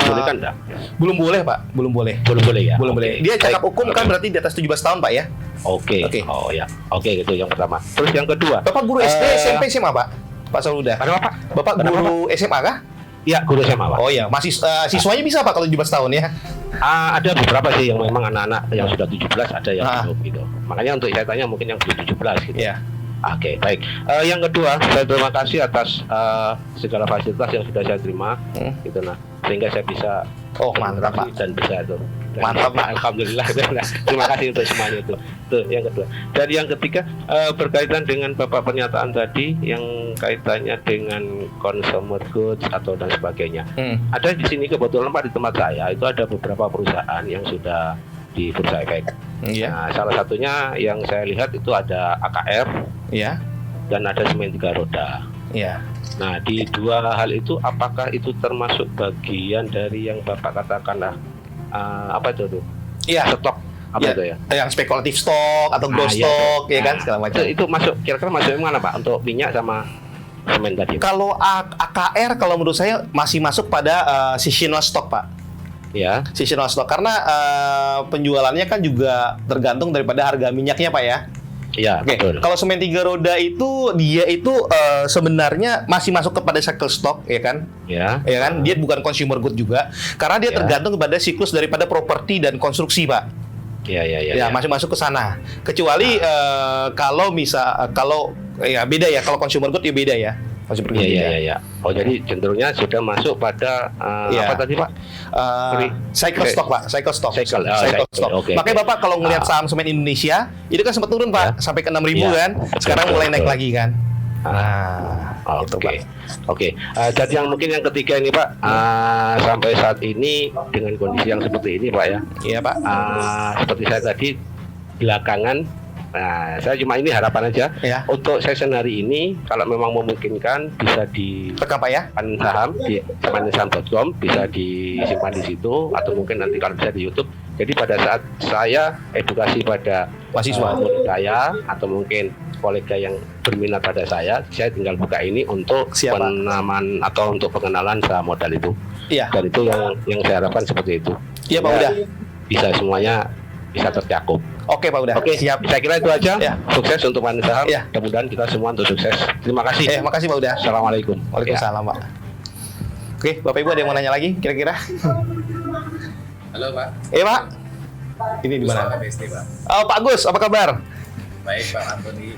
S5: Boleh kan enggak?
S3: Belum boleh, Pak. Belum boleh.
S5: Belum boleh ya.
S3: Belum
S5: Oke.
S3: boleh. Dia cakap
S5: Baik.
S3: hukum kan berarti di atas 17 tahun, Pak ya.
S5: Oke.
S3: Oke.
S5: Oh ya. Oke, itu yang pertama. Terus yang kedua.
S3: Bapak guru SD, SMP, SMA, Pak? Pak Saluda.
S5: Kenapa, Pak?
S3: Bapak
S5: Kenapa,
S3: guru SMA kah?
S5: Iya, guru SMA, Pak.
S3: Oh iya, masih siswanya bisa, Pak, kalau 17 tahun ya.
S5: Ada beberapa sih yang memang anak-anak yang sudah 17, ada yang
S3: Ah.
S5: belum gitu. Makanya untuk saya tanya mungkin yang belum 17 gitu.
S3: Iya.
S5: Oke, baik. Yang kedua, saya terima kasih atas segala fasilitas yang sudah saya terima, gitu nah, sehingga saya bisa
S3: Mantap, Pak.
S5: dan bisa itu. Dan
S3: Mantap, Pak.
S5: Alhamdulillah. Terima kasih untuk semuanya itu. Itu yang kedua. Dan yang ketiga berkaitan dengan Bapak pernyataan tadi yang kaitannya dengan consumer goods atau dan sebagainya. Ada di sini kebetulan Pak di tempat saya itu ada beberapa perusahaan yang sudah di Bursa Efek.
S3: Iya.
S5: Nah, salah satunya yang saya lihat itu ada AKR
S3: Iya.
S5: dan ada semen 3 roda.
S3: Iya.
S5: Nah, di dua hal itu apakah itu termasuk bagian dari yang Bapak katakanlah apa itu tuh?
S3: Iya.
S5: Stok apa
S3: Ya,
S5: itu ya?
S3: yang spekulatif stok atau growth
S5: iya,
S3: stock ya kan
S5: Nah,
S3: segala macam.
S5: Itu masuk kira-kira masuk yang mana, Pak? Untuk minyak sama semen tadi.
S3: Kalau AKR kalau menurut saya masih masuk pada seasonal stock, Pak.
S5: Ya.
S3: Seasonal stock karena penjualannya kan juga tergantung daripada harga minyaknya, Pak ya.
S5: Iya,
S3: Oke,
S5: betul.
S3: kalau semen 3 roda itu dia itu sebenarnya masih masuk kepada cycle stock ya kan?
S5: Ya.
S3: Ya kan? Dia bukan consumer good juga karena dia
S5: Ya.
S3: tergantung kepada siklus daripada properti dan konstruksi, Pak.
S5: Ya.
S3: Ya, masih masuk ke sana. Kecuali kalau ya beda ya, kalau consumer good ya beda ya. Consumer good beda.
S5: Iya. Oh, jadi cenderungnya sudah masuk pada
S3: Iya.
S5: apa tadi, Pak?
S3: Cycle
S5: Oke.
S3: stock, Pak. Cycle stock.
S5: Cycle. Oh,
S3: Cycle
S5: cycle.
S3: stock.
S5: Oke,
S3: Makanya
S5: oke.
S3: Bapak kalau ngelihat saham semen Indonesia, itu kan sempat turun, Pak, sampai ke 6.000
S5: Iya.
S3: kan. Sekarang
S5: Betul,
S3: mulai naik
S5: betul.
S3: lagi kan. Nah, itu, Pak.
S5: Oke. Dan yang mungkin yang ketiga ini, Pak, sampai saat ini dengan kondisi yang seperti ini, Pak ya.
S3: Iya, Pak.
S5: Seperti saya tadi belakangan. Nah, saya cuma ini harapan aja.
S3: Ya.
S5: Untuk session hari ini, kalau memang memungkinkan bisa di
S3: Tekan, Pak ya.
S5: saham di saham.com, bisa disimpan di situ atau mungkin nanti kalau bisa di YouTube. Jadi pada saat saya edukasi pada
S3: Mahasiswa.
S5: murid saya atau mungkin kolega yang berminat pada saya tinggal buka ini untuk
S3: Siap, Pak.
S5: penamaan atau untuk pengenalan saham modal itu.
S3: Iya.
S5: Dan itu yang saya harapkan seperti itu.
S3: Iya, Pak,
S5: Ya,
S3: udah.
S5: Bisa semuanya bisa tercakup.
S3: Oke, Pak, udah.
S5: Oke,
S3: Siap.
S5: Saya kira itu aja.
S3: Ya.
S5: Sukses untuk Panen Saham.
S3: Ya.
S5: Mudah-mudahan kita semua untuk sukses. Terima kasih.
S3: Makasih, Pak, udah.
S5: Assalamualaikum.
S3: Waalaikumsalam, Pak. Oke, Bapak Ibu ada yang mau nanya lagi kira-kira?
S6: Halo Pak.
S3: Pak. Ini di mana?
S6: Pak BSD, Pak.
S3: Oh, Pak Gus, apa kabar?
S6: Baik Pak Antoni.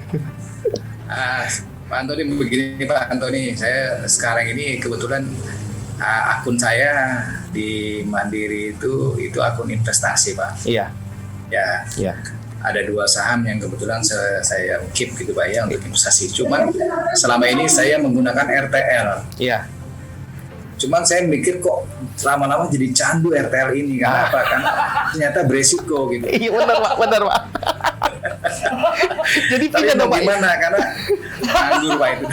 S6: Pak Antoni begini Pak Antoni, saya sekarang ini kebetulan akun saya di Mandiri itu akun investasi Pak.
S3: Iya.
S6: Ya.
S3: Iya.
S6: Ada 2 saham yang kebetulan saya keep gitu Pak ya untuk investasi. Cuman selama ini saya menggunakan RTL.
S3: Iya.
S6: Cuman saya mikir kok lama-lama jadi candu RTL ini. Karena apa? Karena ternyata beresiko gitu.
S3: Iya benar Pak. Jadi
S6: Tapi
S3: pindah dong
S6: mau
S3: Pak.
S6: gimana? Karena nganggur Pak itu.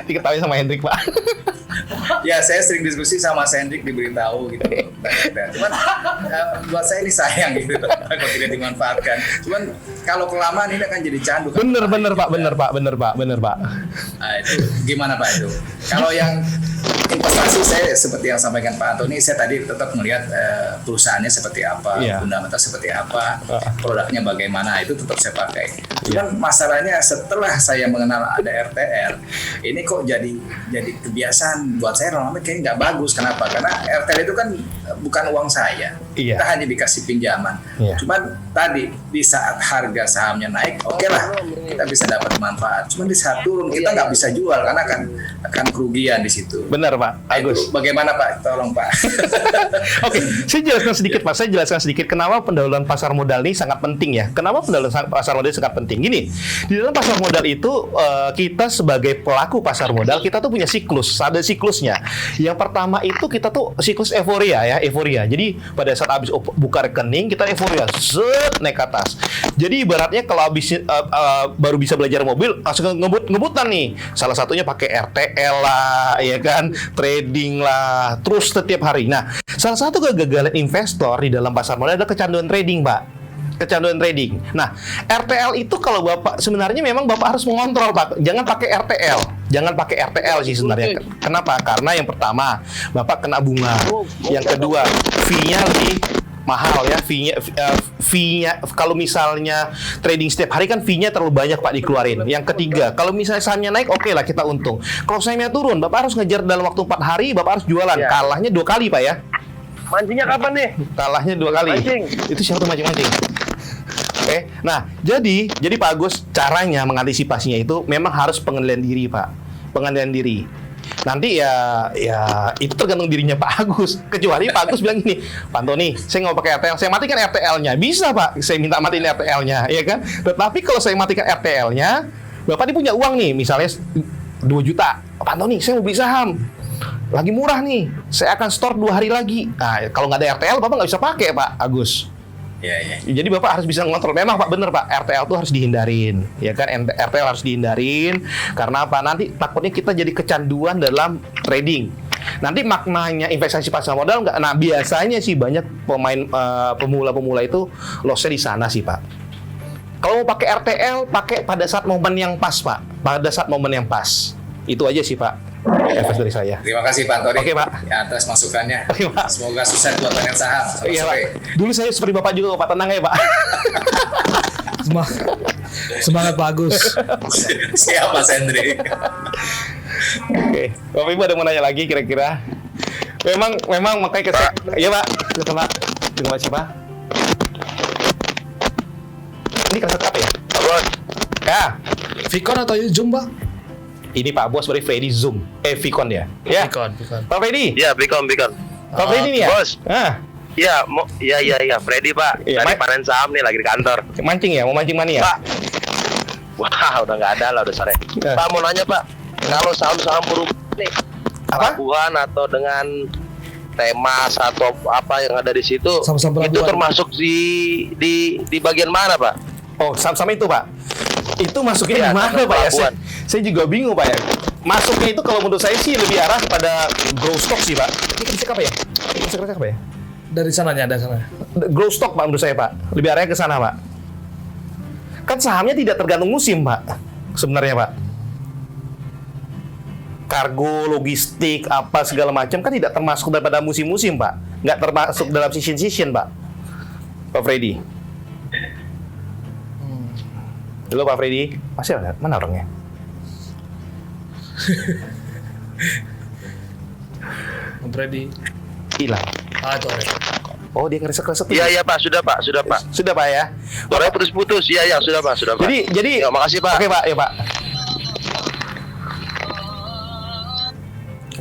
S3: Diketahui sama Hendrik Pak.
S6: Ya saya sering diskusi sama Hendrik, diberitahu gitu. Cuman buat saya ini sayang gitu kalau tidak dimanfaatkan. Cuman kalau kelamaan ini akan jadi candu.
S3: Bener Pak.
S6: Nah, itu gimana Pak itu? Kalau yang investasi saya seperti yang sampaikan Pak Antoni, saya tadi tetap melihat perusahaannya seperti apa, fundamental seperti apa, produknya bagaimana, itu tetap saya pakai. Cuman masalahnya setelah saya mengenal ada RTL, ini kok jadi kebiasaan buat saya lama-lama kayaknya nggak bagus. Kenapa? Karena RTL itu kan bukan uang saya, kita hanya dikasih pinjaman. Cuman tadi di saat harga sahamnya naik, oke lah kita bisa dapat manfaat. Cuman di saat turun kita nggak bisa jual karena akan kerugian di situ.
S3: Benar Pak Agus.
S6: Bagaimana Pak? Tolong Pak.
S3: Oke, saya jelaskan sedikit kenapa pendahuluan pasar modal ini sangat penting ya. Kenapa pendahuluan pasar modal ini sangat penting? Gini, di dalam pasar modal itu kita sebagai pelaku pasar modal kita tuh punya siklus, ada siklusnya. Yang pertama itu kita tuh siklus euforia. Jadi pada saat habis buka rekening kita euforia, naik ke atas. Jadi ibaratnya kalau habis baru bisa belajar mobil langsung ngebutan nih. Salah satunya pakai RTL lah, ya kan, trading lah, terus setiap hari. Nah, salah satu kegagalan investor di dalam pasar modal adalah kecanduan trading, Pak. Kecanduan trading. Nah, RTL itu kalau Bapak sebenarnya memang Bapak harus mengontrol, Pak. Jangan pakai RTL. Jangan pakai RTL sih sebenarnya. Kenapa? Karena yang pertama, Bapak kena bunga. Yang kedua, fee-nya lebih mahal ya, fee-nya kalau misalnya trading setiap hari kan fee-nya terlalu banyak Pak dikeluarin. Yang ketiga, kalau misalnya sahamnya naik oke lah kita untung. Kalau sahamnya turun, Bapak harus ngejar dalam waktu 4 hari, Bapak harus jualan. Kalahnya 2 kali Pak ya.
S7: Mancingnya kapan nih?
S3: Kalahnya 2 kali.
S7: Mancing.
S3: Itu siapa tuh mancing-mancing? Oke. Nah, jadi Pak Agus caranya mengantisipasinya itu memang harus pengendalian diri, Pak. Pengendalian diri. Nanti ya itu tergantung dirinya Pak Agus. Kecuali Pak Agus bilang gini, Pak Antoni, saya nggak mau pakai RTL, saya matikan RTL-nya. Bisa Pak, saya minta matiin RTL-nya, ya kan? Tetapi kalau saya matikan RTL-nya, Bapak ini punya uang nih, misalnya 2 juta. Pak Antoni, saya mau beli saham. Lagi murah nih, saya akan store 2 hari lagi. Nah, kalau nggak ada RTL, Bapak nggak bisa pakai Pak Agus.
S6: Ya.
S3: Jadi Bapak harus bisa ngontrol. Memang Pak bener Pak, RTL tuh harus dihindarin, ya kan? RTL harus dihindarin karena apa? Nanti takutnya kita jadi kecanduan dalam trading. Nanti maknanya investasi pasar modal nggak? Nah biasanya sih banyak pemain pemula-pemula itu lossnya di sana sih Pak. Kalau mau pakai RTL, pakai pada saat momen yang pas Pak. Pada saat momen yang pas. Itu aja sih Pak. Efek dari saya.
S6: Terima kasih Pak Antoni.
S3: Oke, Pak.
S6: Ya, atas masukannya.
S3: Oke, Pak.
S6: Semoga sukses buat banyak saham.
S3: Iya Pak. Dulu saya seperti Bapak juga Pak, tenang ya Pak.
S4: Semangat Pak Agus.
S6: Siap Mas Hendrik.
S3: Oke, Bapak Ibu ada mau nanya lagi kira-kira? Memang makanya iya Pak. Silakan Pak. Terima kasih Pak. Ini kaset apa ya? Pak Bos. Ya.
S4: Vicon atau Zoom Pak?
S3: Ini Pak Bos beri Freddy Zoom. Vicon ya. Ya.
S4: Vicon.
S3: Pak Freddy.
S7: Iya, Bikon.
S3: Pak Freddy nih ya.
S7: Bos. Iya, Freddy Pak.
S3: Iya,
S7: Tadi panen saham nih lagi di kantor.
S3: Mancing ya, mau mancing mana ya?
S7: Pak. Wah, udah nggak ada lah, udah sore. Pak mau nanya Pak, kalau saham-saham berubah nih,
S3: Apa?
S7: pelabuhan atau dengan Temas atau apa yang ada di situ,
S4: Saham-saham
S7: itu
S4: pelabuhan.
S7: termasuk di bagian mana Pak?
S3: Oh, sama itu Pak. Itu masuknya
S7: Iya,
S3: di mana
S7: sama
S3: Pak ya?
S7: pelabuhan.
S3: Saya juga bingung Pak ya. Masuknya itu kalau menurut saya sih lebih arah kepada growth stock sih Pak. Ini bisa apa ya? Bisa apa ya?
S4: Dari sananya, dari sana.
S3: Growth stock Pak menurut saya Pak. Lebih arahnya ke sana Pak. Kan sahamnya tidak tergantung musim Pak. Sebenarnya Pak. Kargo, logistik, apa segala macam kan tidak termasuk daripada musim-musim Pak. Nggak termasuk dalam season Pak. Pak Freddy. Halo Pak Freddy. Masih ada? Mana orangnya?
S4: Om Freddy.
S3: Hilang.
S4: Itu ada.
S3: Oh, dia ngeresek-resek.
S7: Iya Pak, sudah Pak.
S3: Sudah Pak ya.
S7: Suaranya putus-putus. Iya sudah Pak.
S3: Jadi
S7: Ya, makasih Pak.
S3: Oke Pak, ya Pak.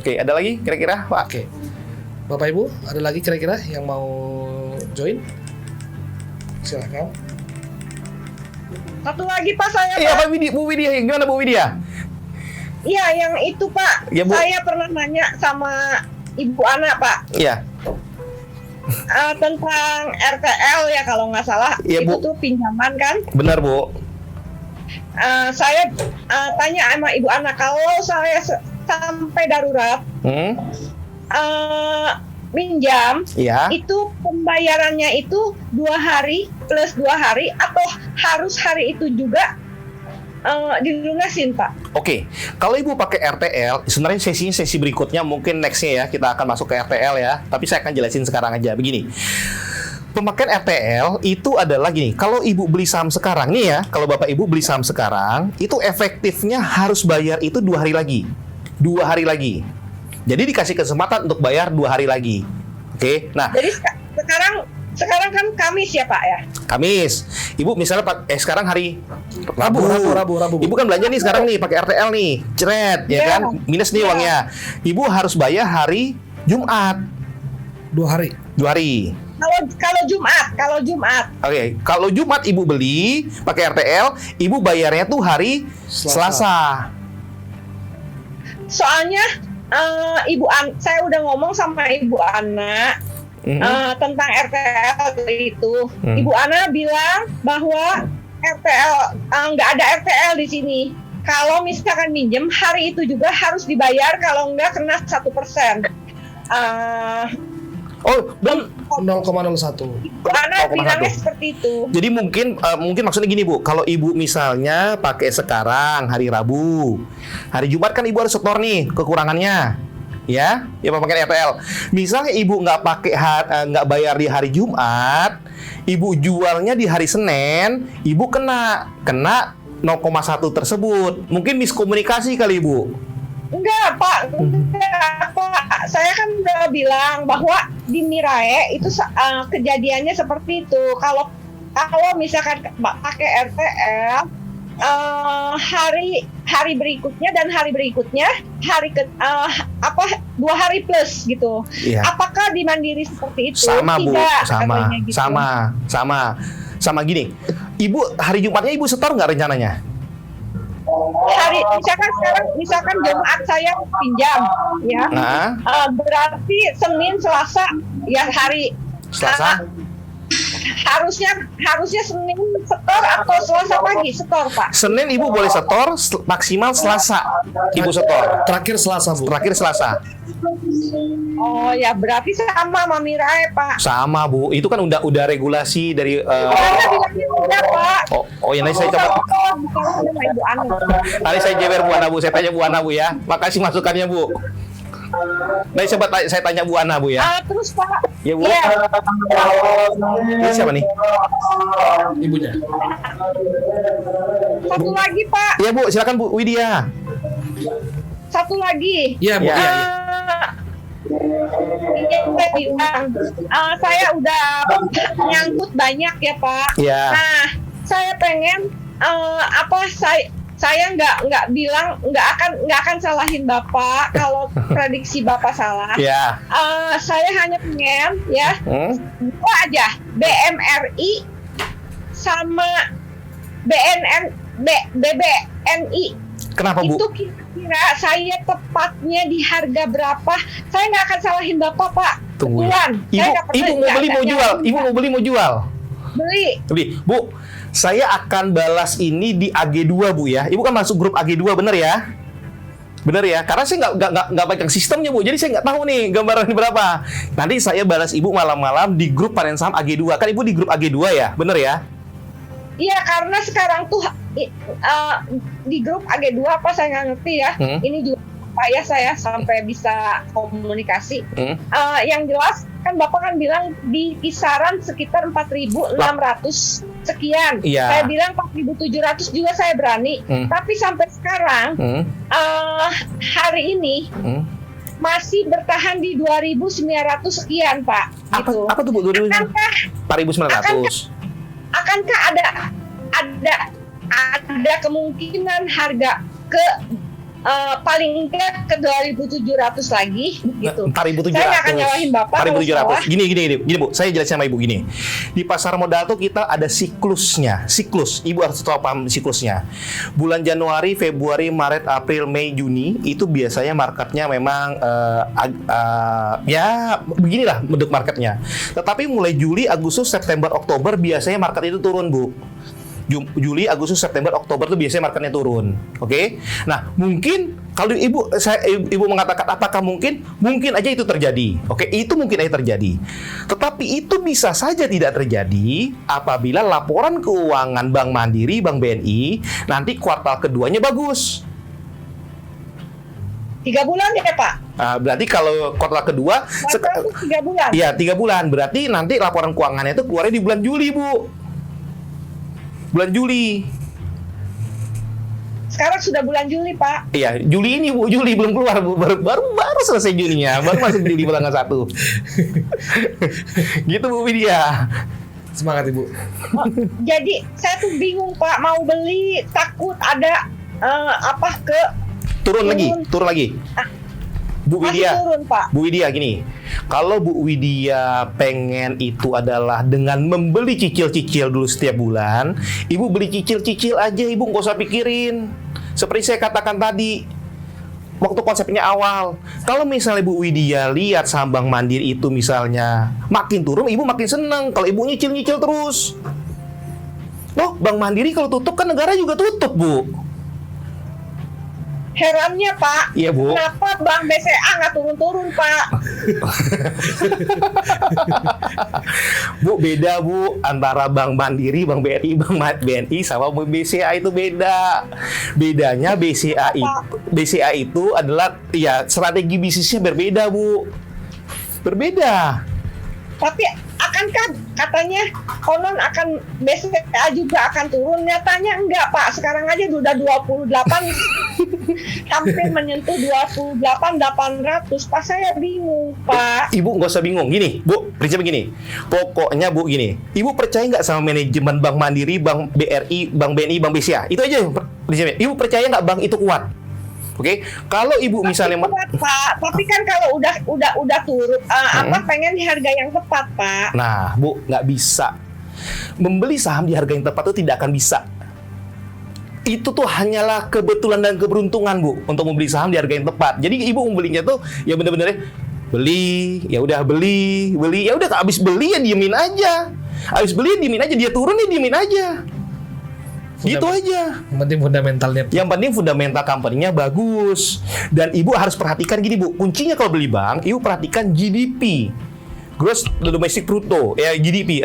S3: Oke, ada lagi kira-kira Pak?
S4: Oke. Bapak Ibu, ada lagi kira-kira yang mau join? Silakan.
S2: Satu lagi Pak saya
S3: Iya
S2: Pak.
S3: Pak Bu Widya, gimana Bu Widya?
S2: Iya yang itu Pak.
S3: Ya, Bu.
S2: Saya pernah nanya sama Ibu Ana Pak.
S3: Iya.
S2: Tentang RTL ya kalau nggak salah.
S3: Iya,
S2: itu
S3: Bu.
S2: tuh pinjaman kan.
S3: Benar Bu.
S2: Saya tanya sama Ibu Ana, kalau saya sampai darurat minjam,
S3: Iya.
S2: itu pembayarannya itu 2 hari plus 2 hari atau harus hari itu juga dilunasin Pak?
S3: Oke, kalau Ibu pakai RTL, sebenarnya sesi berikutnya mungkin nextnya ya kita akan masuk ke RTL ya. Tapi saya akan jelasin sekarang aja begini. Pemakaian RTL itu adalah gini, kalau Ibu beli saham sekarang nih ya, kalau Bapak Ibu beli saham sekarang, itu efektifnya harus bayar itu 2 hari lagi. 2 hari lagi. Jadi dikasih kesempatan untuk bayar 2 hari lagi. Oke, nah.
S2: Jadi sekarang kan Kamis ya Pak ya?
S3: Kamis. Ibu misalnya sekarang hari Rabu.
S4: Rabu.
S3: Ibu kan belanja nih sekarang nih pakai RTL nih. Ceret ya
S2: Iya.
S3: kan? Minus nih uangnya. Ibu harus bayar hari Jumat.
S4: 2 hari.
S3: 2 hari.
S2: Kalau Jumat.
S3: Oke, kalau Jumat Ibu beli pakai RTL, Ibu bayarnya tuh hari Selasa.
S2: Soalnya saya udah ngomong sama Ibu Ana tentang RTL itu. Ibu Ana bilang bahwa RTL nggak ada RTL di sini. Kalau misalkan minjem hari itu juga harus dibayar, kalau nggak kena 1%.
S3: Oh, dan
S4: 0,01.
S2: Ibu Ana bilangnya seperti itu.
S3: jadi mungkin maksudnya gini Bu, kalau Ibu misalnya pakai sekarang hari Rabu, hari Jumat kan Ibu harus setor nih kekurangannya, ya pakai RTL. Misalnya Ibu nggak bayar di hari Jumat, Ibu jualnya di hari Senin, Ibu kena 0,1 tersebut. Mungkin miskomunikasi kali Ibu.
S2: Enggak Pak. Saya kan udah bilang bahwa di Mirae itu kejadiannya seperti itu. Kalau misalkan pakai RTL, hari berikutnya dan hari berikutnya 2 hari plus gitu.
S3: Iya.
S2: Apakah di Mandiri seperti itu?
S3: Sama Bu,
S2: Tidak,
S3: sama,
S2: katanya gitu.
S3: sama gini. Ibu hari Jumatnya Ibu setor nggak rencananya?
S2: Misalkan Jumat saya pinjam ya.
S3: Nah,
S2: Berarti Senin Selasa ya hari
S3: Selasa.
S2: harusnya Senin setor atau Selasa pagi setor Pak.
S3: Senin Ibu boleh setor, maksimal Selasa Ibu setor.
S4: Terakhir Selasa, Bu.
S3: Terakhir Selasa.
S2: Oh ya berarti sama Mirae Pak.
S3: Sama Bu, itu kan udah regulasi dari.
S2: Karena bilangnya udah Pak.
S3: Oh ya, nanti saya coba.
S2: Bukan sama Ibu Ana.
S3: Nanti saya jewer Bu Ana Bu, saya tanya Bu Ana Bu ya. Makasih masukannya Bu. Nanti saya tanya Bu Ana Bu ya.
S2: Terus Pak.
S3: Ya Bu.
S2: Iya.
S3: Ini siapa nih?
S4: Ibunya.
S2: Satu lagi Pak.
S3: Iya Bu, silakan Bu Widya.
S2: Satu lagi.
S4: Iya, Bu.
S3: Ya.
S4: Iya.
S2: Saya udah nyangkut banyak ya Pak.
S3: Iya.
S2: Nah, saya pengen saya nggak bilang nggak akan salahin Bapak kalau prediksi Bapak salah.
S3: Iya.
S2: Saya hanya pengen ya dua aja, BMRI sama BBNI.
S3: Kenapa Bu?
S2: Itu kira-kira saya tepatnya di harga berapa? Saya nggak akan salahin Bapak Pak.
S3: Tunggu.
S2: Betulan.
S3: Ibu mau beli mau jual. Ibu mau beli mau jual.
S2: Beli.
S3: Bu, saya akan balas ini di AG2 Bu ya. Ibu kan masuk grup AG2 bener ya? Bener ya? Karena saya nggak pegang sistemnya Bu, jadi saya nggak tahu nih gambaran berapa. Nanti saya balas Ibu malam-malam di grup Parensaham AG2. Kan Ibu di grup AG2 ya? Bener ya?
S2: Iya, karena sekarang tuh di grup AG2 apa saya nggak ngerti ya. Ini juga upaya saya sampai bisa komunikasi. Yang jelas kan Bapak kan bilang di kisaran sekitar 4.600 sekian.
S3: Iya.
S2: Saya bilang 4.700 juga saya berani. Tapi sampai sekarang hari ini masih bertahan di 2.900 sekian, Pak. Gitu.
S3: Apa tuh Bu?
S2: Akankah
S3: 4.900.
S2: akankah ada kemungkinan harga ke paling enggak ke 2.700 lagi gitu.
S3: 4.700.
S2: Saya akan nyalahin Bapak kalau
S3: 4.700.
S2: salah.
S3: Gini Bu, saya jelasin sama Ibu gini. Di pasar modal tuh kita ada siklusnya. Siklus. Ibu harus tahu paham siklusnya. Bulan Januari, Februari, Maret, April, Mei, Juni itu biasanya marketnya memang ya beginilah bentuk marketnya. Tetapi mulai Juli, Agustus, September, Oktober biasanya market itu turun, Bu. Juli, Agustus, September, Oktober tuh biasanya marketnya turun. Oke? Nah, mungkin kalau Ibu mengatakan apakah mungkin? Mungkin aja itu terjadi. Oke, itu mungkin aja terjadi. Tetapi itu bisa saja tidak terjadi apabila laporan keuangan Bank Mandiri, Bank BNI nanti kuartal keduanya bagus.
S2: 3 bulan ya, Pak?
S3: Berarti kalau kuartal kedua
S2: 3 bulan.
S3: Iya, 3 bulan. Berarti nanti laporan keuangannya itu keluarnya di bulan Juli, Bu. Bulan Juli.
S2: Sekarang sudah bulan Juli, Pak.
S3: Iya, Juli ini Bu, Juli belum keluar Bu. Baru selesai Julinya, baru masuk Juli bulan 1. Gitu Bu Widya.
S4: Semangat Ibu.
S2: Jadi saya tuh bingung, Pak, mau beli takut ada
S3: Turun lagi. Bu
S2: Masih
S3: Widya.
S2: turun, Pak.
S3: Bu Widya gini. Kalau Bu Widya pengen itu adalah dengan membeli cicil-cicil dulu setiap bulan, Ibu beli cicil-cicil aja, Ibu nggak usah pikirin. Seperti saya katakan tadi, waktu konsepnya awal. Kalau misalnya Bu Widya lihat saham Bank Mandiri itu misalnya makin turun, Ibu makin seneng. Kalau Ibu nyicil-nyicil terus. Loh, Bank Mandiri kalau tutup kan negara juga tutup, Bu.
S2: Herannya, Pak,
S3: Iya, Bu.
S2: kenapa Bank BCA nggak turun-turun, Pak?
S3: Bu, beda Bu antara Bank Mandiri, Bank BRI, Bank BNI sama BCA itu beda. Bedanya BCA itu adalah ya strategi bisnisnya berbeda, Bu. Berbeda.
S2: Tapi akankah katanya konon akan BCA juga akan turun? Nyatanya enggak, Pak. Sekarang aja udah 28 hampir menyentuh 28.800. Pak, saya bingung, Pak.
S3: Ibu nggak usah bingung. Gini, Bu, prinsip begini. Pokoknya Bu gini. Ibu percaya nggak sama manajemen Bank Mandiri, Bank BRI, Bank BNI, Bank BCA? Itu aja prinsipnya. Ibu percaya nggak bank itu kuat? Oke, kalau Ibu misalnya
S2: kuat, Pak, tapi kan kalau udah turun, pengen di harga yang tepat, Pak.
S3: Nah, Bu, nggak bisa. Membeli saham di harga yang tepat itu tidak akan bisa. Itu tuh hanyalah kebetulan dan keberuntungan, Bu, untuk membeli saham di harga yang tepat. Jadi Ibu membelinya tuh ya bener-bener beli, ya udah beli, ya udah habis beli ya diemin aja. Habis beli diemin aja, dia turun ya diemin aja. Gitu aja.
S4: Yang penting fundamentalnya.
S3: Yang penting fundamental company-nya bagus. Dan Ibu harus perhatikan gini, Bu. Kuncinya kalau beli bank, Ibu perhatikan GDP. Gross Domestic Bruto, ya GDP,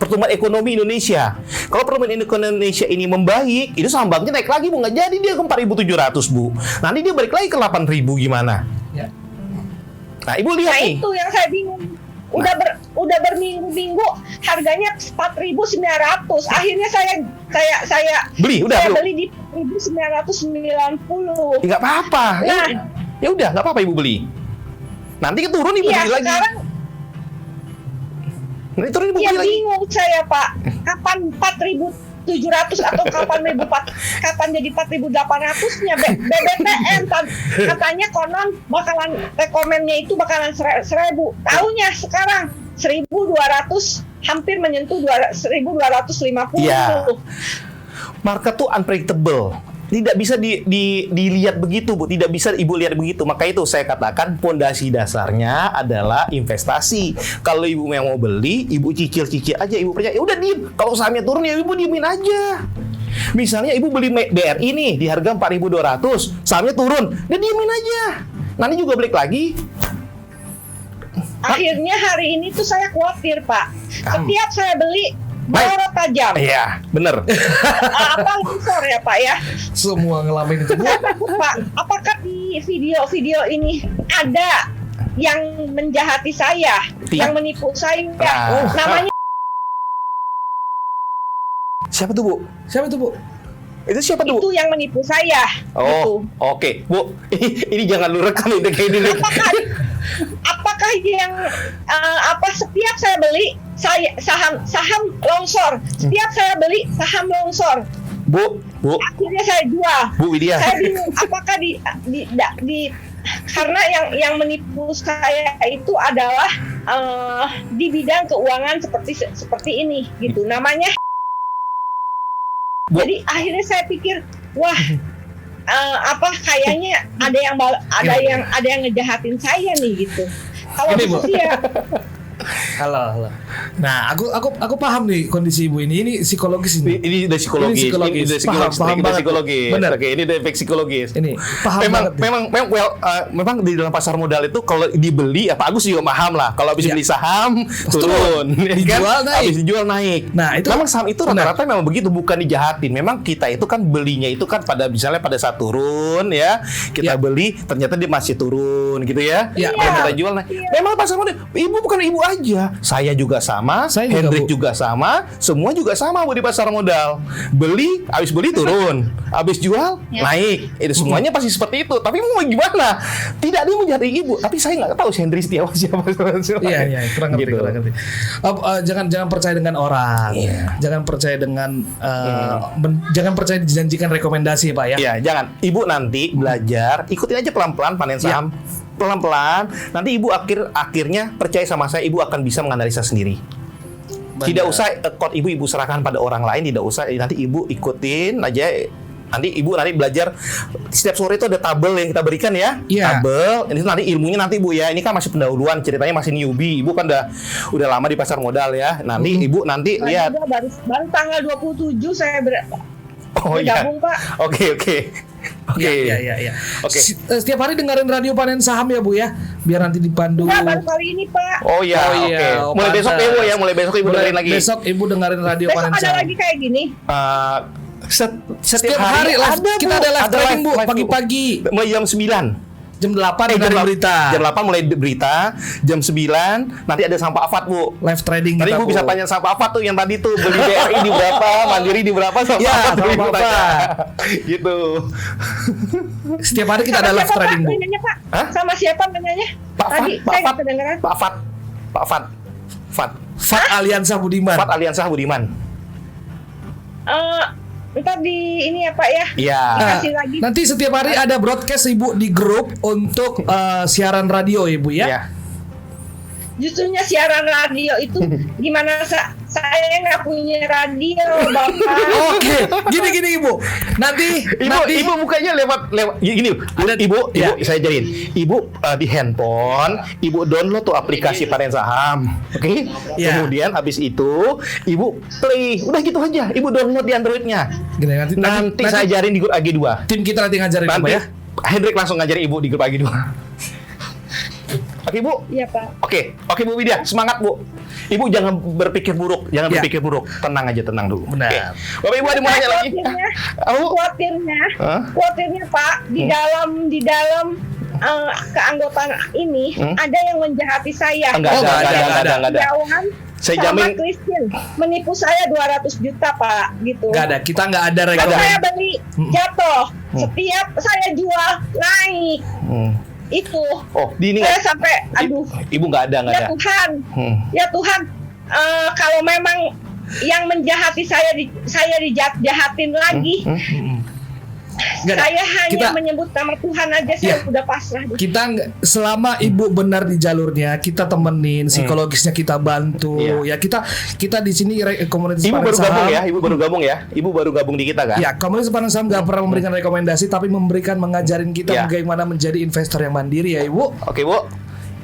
S3: pertumbuhan ekonomi Indonesia. Kalau pertumbuhan ekonomi Indonesia ini membaik, itu saham banknya naik lagi, Bu. Nggak jadi dia ke 4.700, Bu. Nanti dia balik lagi ke 8.000 gimana?
S4: Ya.
S3: Nah, Ibu lihat nih.
S2: Itu yang saya bingung. Udah berminggu-minggu harganya 4.900. Akhirnya saya
S3: Beli, udah belum?
S2: beli di 1.990.
S3: Nggak apa-apa.
S2: Nah,
S3: Ya udah, nggak apa-apa Ibu beli. Nanti turun Ibu beli lagi.
S2: Sekarang
S3: Nanti turun Ibu
S2: ya
S3: beli lagi.
S2: bingung saya, Pak. Kapan 4.700 atau kapan jadi 4.800-nya BBTN katanya konon bakalan rekomennya itu bakalan 1.000. Taunya sekarang 1.200, hampir menyentuh 1.250.
S3: Iya. Market tuh unpredictable. Tidak bisa dilihat begitu, Bu. Tidak bisa Ibu lihat begitu. Maka itu saya katakan pondasi dasarnya adalah investasi. Kalau Ibu yang mau beli, Ibu cicil-cicil aja. Ibu percaya, ya udah diem. Kalau sahamnya turun ya Ibu diemin aja. Misalnya Ibu beli BRI nih di harga 4.200, sahamnya turun, dia diemin aja. Nanti juga balik lagi.
S2: Akhirnya hari ini tuh saya khawatir, Pak. Setiap saya beli Baru tajam.
S3: Iya, bener.
S2: Apa longsor ya, Pak ya?
S4: Semua ngalamin itu.
S2: Pak, apakah di video-video ini ada yang menjahati saya, yang menipu saya? Namanya
S3: Siapa tuh, Bu?
S4: Siapa itu, Bu?
S3: Itu siapa tuh?
S2: Itu yang menipu saya.
S3: Oh,
S2: gitu.
S3: oke, Bu. Ini jangan lu rekam ini kayak gini.
S2: Apakah yang setiap saya beli saham longsor, setiap saya beli saham longsor,
S3: Bu,
S2: akhirnya saya jual.
S3: Bu Widya.
S2: Saya bingung apakah karena yang menipu saya itu adalah di bidang keuangan seperti ini gitu. Namanya.
S3: Bu.
S2: Jadi akhirnya saya pikir, wah, kayaknya ada yang ngejahatin saya nih gitu. Kalau
S4: Ini, Bu.
S2: ya
S4: Halo. Nah, aku paham nih kondisi ibu ini. Ini psikologis ini.
S3: Ini udah psikologis.
S4: Ini psikologis.
S3: Ini udah psikologis.
S4: Paham
S3: Ini udah
S4: banget.
S3: psikologis.
S4: Bener.
S3: Oke, ini udah efek psikologis.
S4: Ini paham banget. nih.
S3: Memang di dalam pasar modal itu kalau dibeli, Pak Agus juga paham lah. Kalau habis
S4: Iya.
S3: beli saham turun, ya
S4: Dijual naik.
S3: Habis dijual naik.
S4: Nah, itu
S3: memang saham itu
S4: benar.
S3: rata-rata memang begitu, bukan dijahatin. Memang kita itu kan belinya itu kan misalnya pada saat turun ya, kita
S4: Iya.
S3: beli ternyata dia masih turun gitu ya.
S4: Iya.
S3: Kalau kita jual naik. Memang pasar modal, ibu bukan ibu aja. Saya juga sama,
S4: Saya juga,
S3: Hendrik
S4: Bu.
S3: juga sama, semua juga sama Bu di pasar modal. Habis beli turun, habis jual naik. Itu semuanya pasti seperti itu. Tapi mau gimana? Tidak dia menjadi ibu, tapi saya nggak tahu si Hendrik Setiawan siapa.
S4: Iya, kurang ngerti,
S3: Gitu.
S4: kurang ngerti. Jangan percaya dengan orang.
S3: Iya.
S4: Jangan percaya dengan jangan percaya dijanjikan rekomendasi, Pak ya.
S3: Iya, jangan. Ibu nanti belajar, ikutin aja pelan-pelan panen saham. Pelan-pelan, nanti ibu akhirnya percaya sama saya, ibu akan bisa menganalisa sendiri. Tidak usah account ibu serahkan pada orang lain, tidak usah. Nanti ibu ikutin aja. Nanti ibu belajar setiap sore itu ada tabel yang kita berikan ya.
S4: Iya.
S3: Tabel. Ini nanti ilmunya nanti Bu ya. Ini kan masih pendahuluan, ceritanya masih newbie. Ibu kan udah lama di pasar modal ya. Nanti ibu
S2: saya
S3: lihat.
S2: juga baru tanggal 27 saya
S3: Oh iya.
S2: bergabung, Pak.
S3: Oke.
S4: Iya.
S3: Oke.
S4: Setiap hari dengerin radio panen saham ya, Bu ya. Biar nanti dipandu.
S2: Enggak, baru kali ini, Pak.
S3: Oh iya,
S4: Oh
S3: oke.
S4: iya,
S3: Mulai
S4: pantas.
S3: besok ya Bu ya, mulai besok ibu dengerin lagi.
S4: Besok ibu dengerin radio
S2: Besok
S4: panen
S2: ada
S4: saham.
S2: lagi kayak gini.
S3: Setiap
S4: hari live,
S3: ada, Bu.
S4: kita ada live
S3: Ada
S4: trading, Bu,
S3: live,
S4: pagi-pagi.
S3: Mulai jam 9.
S4: Jam 8 dengerin berita.
S3: Jam 8 mulai berita, jam 9 nanti ada sampai Afat, Bu.
S4: Live trading
S3: Tadi
S4: kita,
S3: Bu bisa tanya sampai Afat tuh yang tadi tuh beli BRI di berapa, Mandiri di berapa sama
S4: Ya,
S3: Afat
S4: sama
S3: ibu
S4: Afat.
S3: tanya. Gitu.
S4: Setiap hari kita
S2: Sama
S4: ada live
S2: siapa,
S4: trading,
S2: Pak,
S4: Bu.
S2: nanyanya, Pak?
S3: Hah?
S2: Sama siapa nanyanya?
S3: Pak Afat,
S2: Tadi
S3: Pak
S2: saya
S3: Afat,
S2: nggak kedengeran.
S3: Pak Afat.
S4: Fat Aliansa Budiman.
S3: Fat Aliansa Budiman.
S2: Ntar di ini ya, Pak ya.
S3: Iya.
S2: Kasih lagi.
S4: Nanti setiap hari ada broadcast Ibu di grup untuk siaran radio Ibu ya.
S3: Iya.
S2: Justrunya siaran radio itu gimana saya nggak punya radio, Bapak.
S4: Oke, gini Ibu. Nanti
S3: Ibu bukanya lewat gini. Ibu
S4: Ya.
S3: saya ajarin. Ibu di handphone, Ibu download tuh aplikasi panen saham. Oke?
S4: Ya.
S3: Kemudian habis itu Ibu play. Udah gitu aja. Ibu download di Androidnya.
S4: Gini,
S3: Nanti saya ajarin di grup AG2.
S4: tim kita nanti ngajarin Ibu
S3: Nanti
S4: ya.
S3: Hendrik langsung ngajarin Ibu di grup AG2. Oke, Bu.
S2: Iya, Pak.
S3: Oke Bu Widya, semangat Bu. Ibu jangan berpikir buruk,
S4: Ya.
S3: tenang aja, tenang dulu.
S4: Benar.
S3: Oke. Bapak Ibu ada mau nanya lagi?
S2: Khawatirnya Pak di dalam keanggotaan ini ada yang menjahati saya.
S3: Enggak ada.
S2: Jauhan
S3: Saya
S2: sama
S3: jamin.
S2: Christine menipu saya 200 juta, Pak, gitu.
S4: Nggak ada, kita nggak ada
S2: Pas saya
S4: rekomendasi.
S2: beli jatuh, setiap saya jual naik. Itu
S3: Oh, di ini
S2: saya
S3: nggak?
S2: sampai aduh.
S3: Ibu nggak ada.
S2: Ya Tuhan, ya Tuhan, kalau memang yang menjahati saya dijahatin lagi,
S4: Nggak ada.
S2: saya hanya
S4: Kita-
S2: menyebut nama Tuhan aja, saya
S4: Ya.
S2: udah pasrah.
S4: Kita selama Ibu benar di jalurnya, kita temenin, psikologisnya kita bantu.
S3: Iya.
S4: Ya kita di sini komunitas
S3: Ibu
S4: panen
S3: baru
S4: saham.
S3: gabung ya, Ibu baru gabung di kita kan?
S4: Ya, komunitas panen saham nggak pernah memberikan rekomendasi, tapi mengajarin kita
S3: Ya.
S4: bagaimana menjadi investor yang mandiri ya Ibu.
S3: Oke Bu.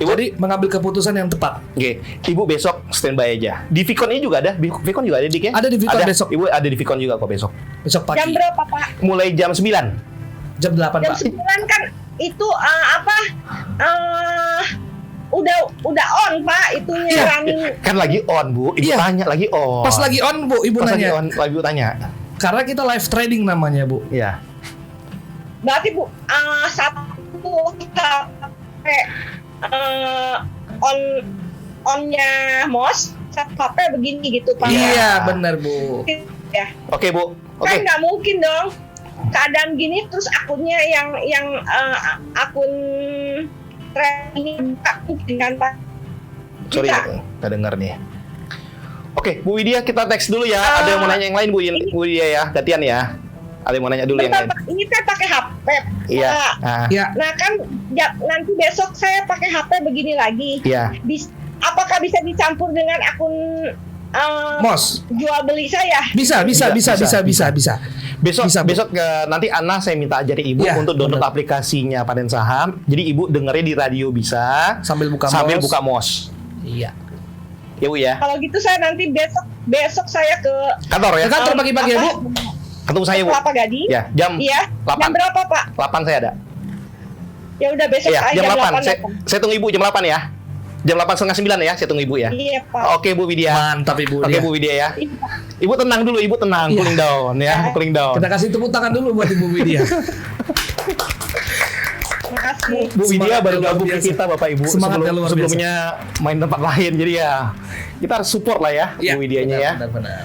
S3: Ibu,
S4: Jadi mengambil keputusan yang tepat.
S3: Oke, Ibu besok standby aja. Di Vicon ini juga ada, Vicon juga ada Dik ya?
S4: Ada di Vicon besok.
S3: Ibu ada di Vicon juga kok besok.
S4: Besok pagi.
S2: Jam berapa, Pak?
S3: Mulai jam 9.
S4: Jam 8
S2: Jam
S4: Pak.
S2: 9 kan itu udah on, Pak, itunya
S4: Iya.
S2: running.
S3: Kan lagi on, Bu. Ibu
S4: Iya.
S3: tanya lagi on.
S4: Pas lagi on Bu, Ibu
S3: Pas lagi
S4: nanya.
S3: on, Ibu tanya.
S4: Karena kita live trading namanya Bu.
S3: Iya.
S2: Berarti Bu, satu HP onnya MOS, satu HP begini gitu, Pak.
S4: Iya benar Bu.
S2: Ya.
S3: Oke Bu, Oke.
S2: Kan nggak mungkin dong keadaan gini terus akunnya yang akun trading dengan Pak.
S3: Sorry, nggak dengar nih. Oke, Bu Widya, kita teks dulu ya. Ada yang mau nanya yang lain, Bu Widya ya, gantian ya. Ada yang mau nanya dulu yang lain.
S2: Ini saya pakai HP.
S3: Iya.
S2: Nah kan nanti besok saya pakai HP begini lagi.
S3: Iya.
S2: Apakah bisa dicampur dengan akun
S4: Mos.
S2: jual beli saya?
S4: Bisa.
S3: Besok nanti Ana saya minta ajari Ibu
S4: Ya,
S3: untuk download aplikasinya Panen Saham. Jadi Ibu dengerin di radio bisa
S4: Sambil buka
S3: MOS.
S4: Iya.
S3: Ya Bu ya.
S2: Kalau gitu saya nanti besok saya ke
S3: Kantor ya.
S4: Ke kantor pagi-pagi ya, Bu.
S3: Ketemu saya, Bu.
S2: Kelapa Gading.
S3: Ya, jam
S2: Iya.
S3: 8.
S2: Jam berapa, Pak?
S3: 8 saya ada.
S2: Ya udah besok
S3: Iya, jam 8.
S2: datang.
S3: Saya tunggu Ibu jam 8 ya. Jam 8:30 ya, saya tunggu Ibu ya.
S2: Iya, Pak.
S3: Oke, Bu Widya.
S4: Mantap Ibu.
S3: Oke, Bu Widya ya. Ibu tenang dulu, Ibu tenang,
S4: Iya.
S3: cooling down ya, cooling down.
S4: Kita kasih tepuk tangan dulu buat Ibu Widya.
S2: Makasih.
S3: Bu Widya
S4: Semangatnya
S3: baru
S4: luar
S3: gabung ke
S4: biasa.
S3: kita Bapak Ibu.
S4: Semangatnya luar biasa.
S3: Sebelumnya main tempat lain, jadi ya kita harus support lah ya,
S4: Iya,
S3: Bu Widyanya ya.
S4: Benar.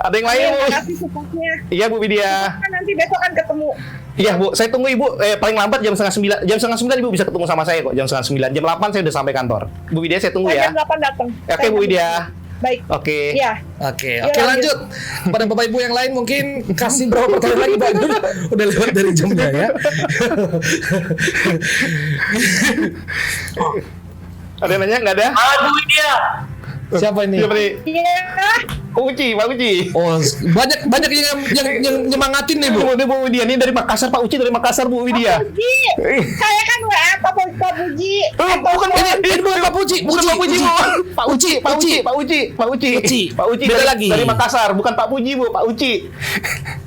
S3: Ada yang lain, Bu?
S2: Terima kasih supportnya.
S3: Iya, Bu Widya.
S2: Kan nanti besok kan ketemu.
S3: Iya, Bu. Saya tunggu Ibu. Paling lambat jam 8:30. Jam 8:30 Ibu bisa ketemu sama saya kok. Jam 8:30. Jam 8 saya udah sampai kantor. Bu Widya, saya tunggu ya.
S2: Jam 8 datang.
S3: Oke, Bu Widya.
S2: Baik.
S3: Oke.
S2: Iya.
S4: Oke,
S2: Ya,
S4: lanjut. Pada Bapak Ibu yang lain mungkin kasih berapa pertanyaan lagi Pak? Udah lewat dari jamnya ya.
S3: Ada yang nanya nggak ada?
S7: Bu Widya.
S4: Siapa ini?
S3: Siapa nih?
S2: Iya.
S3: Pak Uci.
S4: Oh, banyak yang nyemangatin nih, Bu.
S3: Bu Widya ini dari Makassar, Pak Uci dari Makassar, Bu Widya.
S2: Puji. Saya kan WA Pak Puji.
S3: Bukan
S4: Ini bukan Pak Puji.
S3: Bukan Pak Puji, Bu. Pak Uci.
S4: Beda lagi.
S3: Dari Makassar, bukan Pak Puji, Bu, Pak Uci.